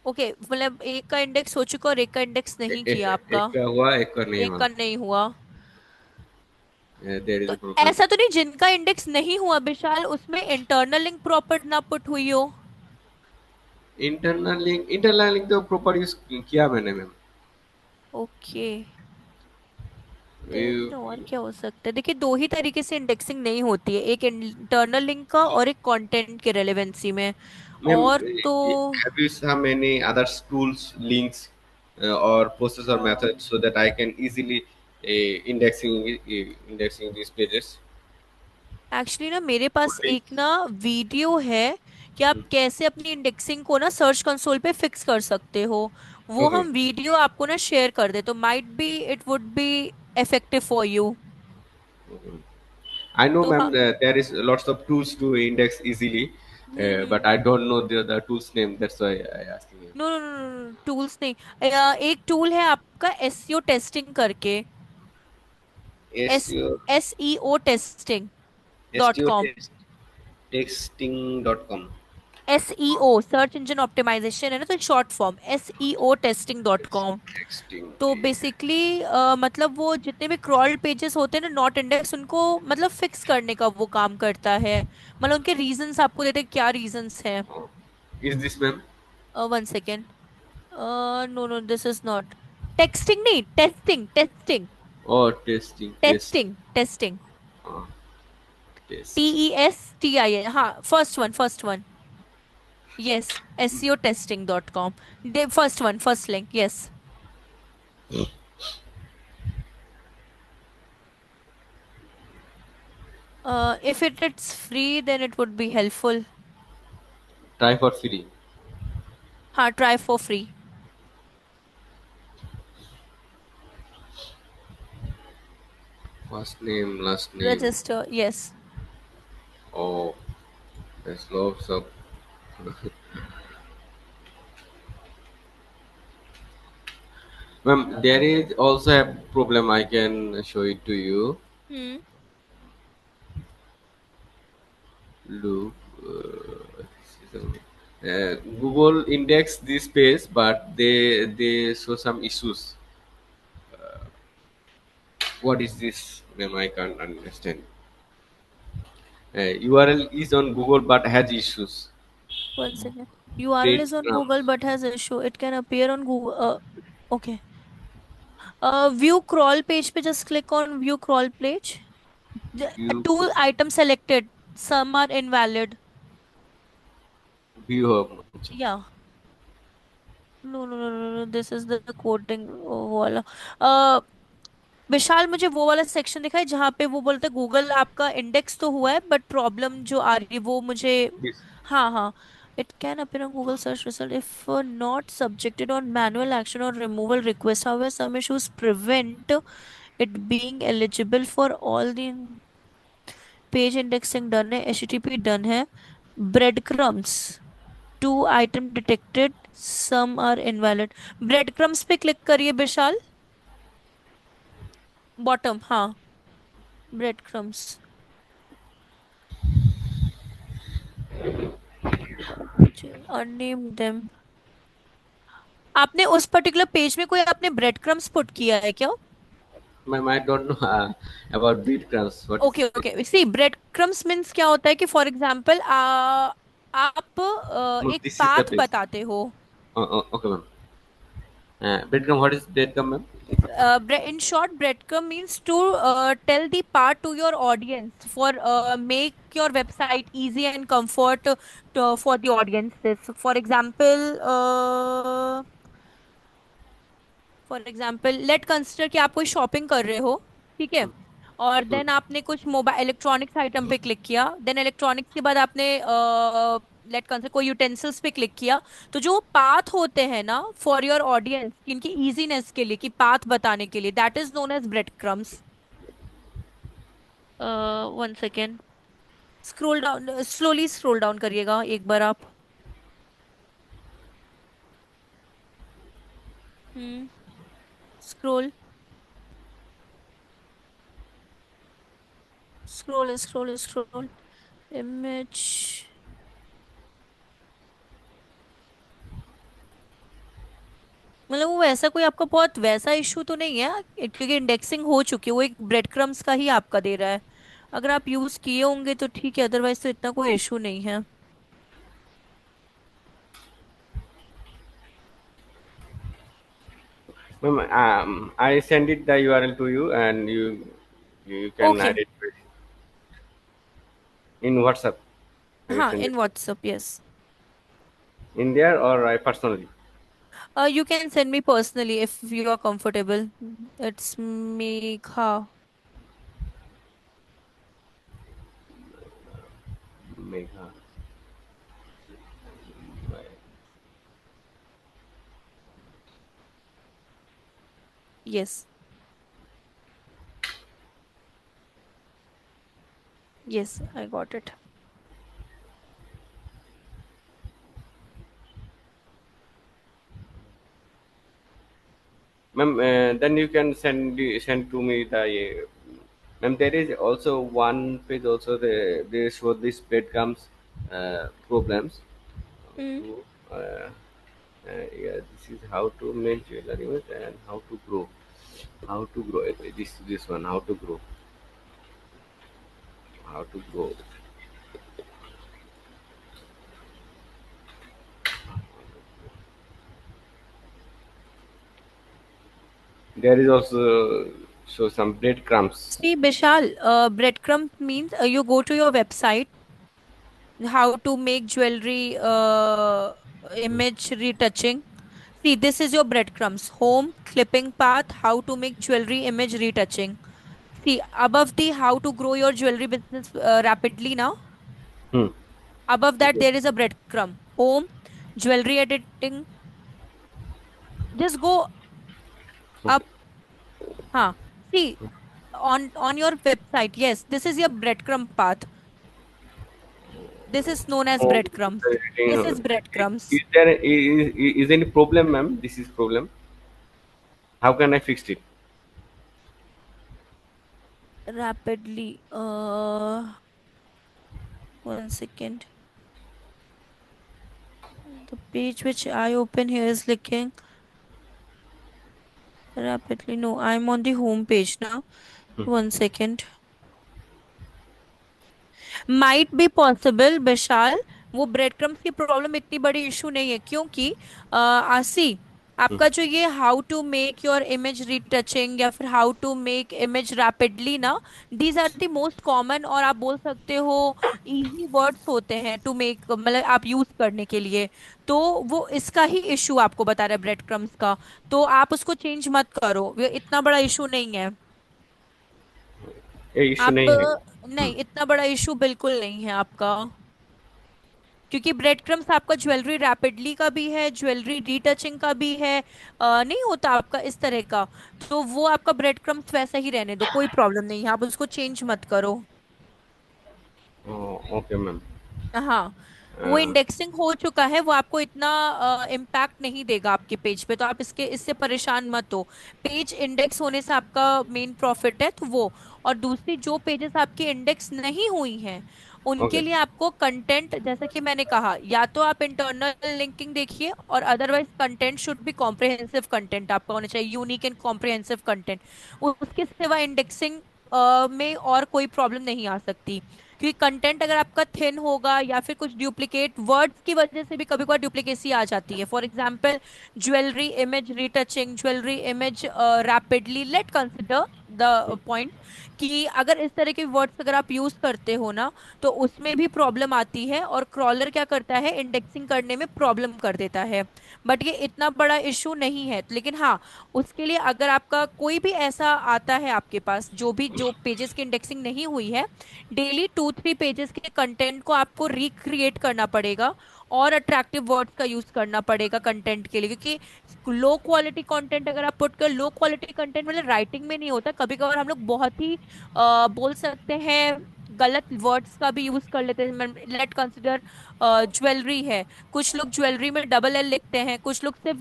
Okay, मतलब एक का index हो चुका और एक का index नहीं किया एक आपका। का हुआ, एक का नहीं एक हुआ. का नहीं हुआ। There is तो a problem. ऐसा तो नहीं जिनका इंडेक्स नहीं हुआ विशाल, उसमें इंटरनल लिंक प्रॉपर ना पुट हुई हो। इंटरनल लिंक तो प्रॉपर यूज किया मैंने मैम. ओके। देन और You- क्या हो सकता है? देखिए, दो ही तरीके से इंडेक्सिंग नहीं होती है, एक इंटरनल लिंक का और एक कंटेंट के रेलेवेंसी में। Ma'am, और तो have you some any other tools, links, or processor methods so that I can easily indexing these pages? Actually ना मेरे पास एक ना वीडियो है कि आप कैसे अपनी इंडेक्सिंग को ना सर्च कंसोल पे फिक्स कर सकते हो। वो Okay. हम वीडियो आपको ना शेयर कर दे तो might be it would be effective for you. Okay. I know, तो ma'am, हाँ। there is lots of tools to index easily, hmm. but I don't know the tools name. That's why I asking you. No no no, tools नहीं। एक tool है आपका SEO testing करके। S SEO, SEO testing dot STO com. texting.com. SEO search engine optimisation है ना, तो short form SEO testing dot com. Texting. तो basically मतलब वो जितने भी क्रॉल्ड पेजेस होते हैं ना नॉट इंडेक्स, उनको मतलब फिक्स करने का वो काम करता है। मतलब उनके रीजंस आपको देते हैं, क्या रीजंस हैं। Oh. Is this, ma'am? 1 second. No no, this is not texting, नहीं, testing, testing, Oh, testing, test, testing, testing. uh, T test. E S T I N, हाँ, first one, first one. Yes, SEO testing dot com. First one, first link, yes. If it's free then it would be helpful. Try for free. हाँ, try for free. First name, last name. Register, yes. Oh, there's lots of. Ma'am, there is also a problem. I can show it to you. Hmm. Look, Google index this page, but they show some issues. What is this? Ma'am, I can't understand. URL is on Google but has issues. One second. URL is on Google Breadcrumbs. but has issue. It can appear on Google. Okay. View crawl page पे just click on view crawl page. View, Tool item selected. Some are invalid. view hub. Yeah. No, no, no, no, no. This is the coding वाला. Uh, विशाल, मुझे वो वाला section दिखाए जहाँ पे वो बोलते गूगल आपका इंडेक्स तो हुआ है बट प्रॉब्लम जो आ रही है वो मुझे। This. हाँ हाँ। It can appear on Google search result if not subjected on manual action or removal request. However, some issues prevent it being eligible for all the page indexing done है, HTTP done है। Breadcrumbs, two item detected, some are invalid. Breadcrumbs पे click करिए Vishal. Bottom, हाँ। Breadcrumbs. Unname them. आपने उस particular page में कोई आपने ब्रेड क्रम्स पुट किया है क्या? Ma'am, I don't know about breadcrumbs. What is okay okay, see breadcrumbs means क्या होता है कि फॉर एग्जाम्पल आप no, एक this is the path page. बताते हो। Okay, ma'am. Breadcrumb, what is breadcrumb, ma'am? In short, breadcrumb means to tell the part to your audience for make your website easy and comfort for the audiences. For example let consider कि आप कोई shopping कर रहे हो, ठीक है। और Hmm. Then आपने कुछ मोबाइल इलेक्ट्रॉनिक्स आइटम पे क्लिक किया, देन इलेक्ट्रॉनिक्स के बाद आपने लेट कंसिडर कोई यूटेंसिल्स पे क्लिक किया। तो जो पाथ होते हैं ना फॉर योर ऑडियंस, इनकी इजीनेस के लिए, कि पाथ बताने के लिए, that is known as breadcrumbs. One second. Scroll down, slowly scroll down करिएगा एक बार आप। Hmm. Scroll scroll scroll scroll. Image. मतलब वो वैसा कोई आपका बहुत वैसा इशू तो नहीं है, क्योंकि इंडेक्सिंग हो चुकी है, वो एक ब्रेड क्रम्स का ही आपका दे रहा है। अगर आप यूज किए होंगे तो ठीक है, अदरवाइज तो इतना कोई इशू नहीं है। Ma'am, I send it the URL to you, and you can okay. edit it in WhatsApp. I will हाँ, send it in WhatsApp, yes. in there or I personally. You can send me personally if you are comfortable. It's Megha. Megha. Yes, yes, I got it. Ma'am, then you can send to me the. Ma'am, there is also one page also they show this breadcrumbs problems. Hmm. To, yeah, this is how to make jewelry and how to grow. How to grow it. This one, how to grow. How to grow. There is also show some breadcrumbs. See, Bishal, breadcrumb means you go to your website, how to make jewelry image retouching. See, this is your breadcrumbs. Home, clipping path, how to make jewelry image retouching. See, above the how to grow your jewelry business rapidly now. Hmm. Above that, there is a breadcrumb. Home, jewelry editing, just go up. हाँ, सी, on your website, yes, this is your breadcrumb path. This is known as Oh, breadcrumbs. you This know, is breadcrumbs. is any problem, ma'am? This is problem. How can I fix it? Rapidly, 1 second. The page which I open here is looking rapidly. No, I'm on the home page now. 1 second. Might be possible Vishal, वो bread crumbs की problem इतनी बड़ी issue नहीं है, क्योंकि आसी, आपका जो ये how to make your image retouching या फिर how to make image rapidly ना, these are the most common, और आप बोल सकते हो इजी वर्ड्स होते हैं टू मेक, मतलब आप यूज करने के लिए. तो वो इसका ही इशू आपको बता रहा है ब्रेड क्रम्स का. तो आप उसको चेंज मत करो, ये इतना बड़ा इशू नहीं है. ये इशू आप नहीं है. नहीं, इतना बड़ा इशू बिल्कुल नहीं है आपका, क्योंकि ब्रेड क्रम्स आपका ज्वेलरी रैपिडली का भी है, ज्वेलरी रीटचिंग का भी है. नहीं होता आपका इस तरह का. तो वो आपका ब्रेड क्रम्स वैसा ही रहने दो, कोई प्रॉब्लम नहीं है, आप उसको चेंज मत करो. Okay ma'am. हाँ, वो इंडेक्सिंग हो चुका है, वो आपको इतना इम्पैक्ट नहीं देगा आपके पेज पे, तो आप इससे परेशान मत हो. पेज इंडेक्स होने से आपका मेन प्रॉफिट है, तो वो. और दूसरी, जो पेजेस आपकी इंडेक्स नहीं हुई हैं, उनके ओके. लिए आपको कंटेंट, जैसा कि मैंने कहा, या तो आप इंटरनल लिंकिंग देखिए, और otherwise content should be comprehensive content आपका होना चाहिए, यूनिक एंड कॉम्प्रिहेंसिव कंटेंट. उसके सिवा इंडेक्सिंग में और कोई प्रॉब्लम नहीं आ सकती, क्योंकि कंटेंट अगर आपका थिन होगा या फिर कुछ डुप्लीकेट वर्ड्स की वजह से भी कभी कभार डुप्लीकेसी आ जाती है. For example, jewellery image retouching, jewellery image rapidly, late consider the point कि अगर इस तरह के वर्ड्स अगर आप यूज करते हो ना, तो उसमें भी प्रॉब्लम आती है, और क्रॉलर क्या करता है, इंडेक्सिंग करने में प्रॉब्लम कर देता है. बट ये इतना बड़ा इशू नहीं है, लेकिन हाँ, उसके लिए अगर आपका कोई भी ऐसा आता है आपके पास, जो पेजेस की इंडेक्सिंग नहीं हुई है, डेली 2-3 पेजेस के कंटेंट को आपको रिक्रिएट करना पड़ेगा, और अट्रैक्टिव वर्ड्स का यूज करना पड़ेगा कंटेंट के लिए, क्योंकि लो क्वालिटी कंटेंट अगर आप पुट कर, लो क्वालिटी कंटेंट मतलब राइटिंग में नहीं होता, कभी कभार हम लोग बहुत ही बोल सकते हैं गलत वर्ड्स का भी यूज कर लेते हैं. लेट कंसिडर, ज्वेलरी है, कुछ लोग ज्वेलरी में डबल एल लिखते हैं, कुछ लोग सिर्फ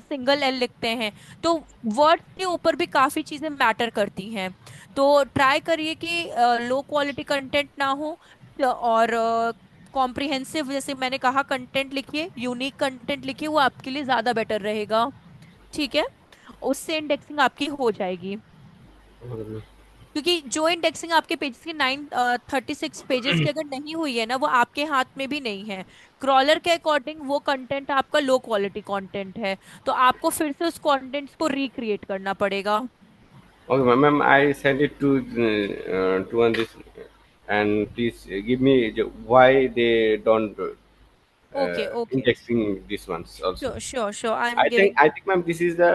सिंगल एल लिखते हैं. तो वर्ड्स के ऊपर भी काफी चीजें मैटर करती हैं. तो ट्राई करिए कि लो क्वालिटी कंटेंट ना हो, और कॉम्प्रिहेंसिव, जैसे मैंने कहा, कंटेंट लिखिए, यूनिक कंटेंट लिखिए, वो आपके लिए ज्यादा बेटर रहेगा. ठीक है, उससे इंडेक्सिंग आपकी हो जाएगी, क्योंकि जो इंडेक्सिंग आपके पेजेस की 936 पेजेस की अगर नहीं हुई है ना, वो आपके हाथ में भी नहीं है. क्रॉलर के अकॉर्डिंग वो कंटेंट आपका लो क्वालिटी कंटेंट है, तो आपको फिर से उस कंटेंट्स को रिक्रिएट करना पड़ेगा. Okay, ma'am, I send it to on this, and please give me why they don't okay, okay. indexing these ones also. Sure, sure, sure, I am giving. I think, ma'am, this is the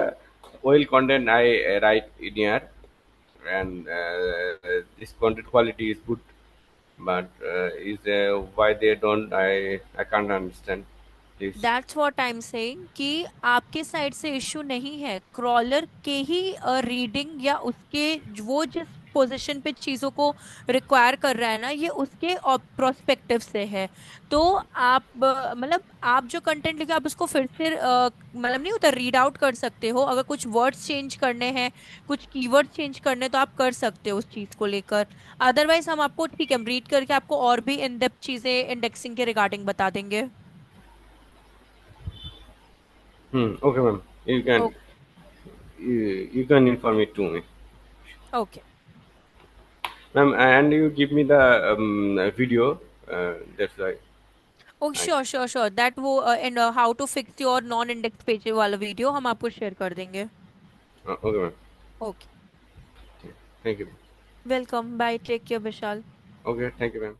well content I write in here, and this content quality is good, but is why they don't, I can't understand. Please. That's what I am saying, कि आपके side से issue नहीं है, crawler के ही reading, या उसके वो जिस पोजीशन पे चीजों को रिक्वायर कर रहा है ना, ये उसके प्रोस्पेक्टिव से है. तो आप मतलब आप जो कंटेंट लिखे, आप उसको फिर से मतलब नहीं होता, रीड आउट कर सकते हो. अगर कुछ वर्ड्स चेंज करने हैं, कुछ कीवर्ड चेंज करने, तो आप कर सकते हो उस चीज को लेकर. अदरवाइज हम आपको, ठीक है, हम रीड करके आपको और भी इन डेप्थ चीजें इंडेक्सिंग के रिगार्डिंग बता देंगे. Okay, ma'am. You can inform it to me, okay. ma'am, and you give me the video. That's why. Oh, I. Sure, sure, sure, that वो and how to fix your non index page वाला video हम आपको share कर देंगे. Okay, ma'am. Okay. Thank you. Welcome, bye, take care Vishal. Okay, thank you, ma'am.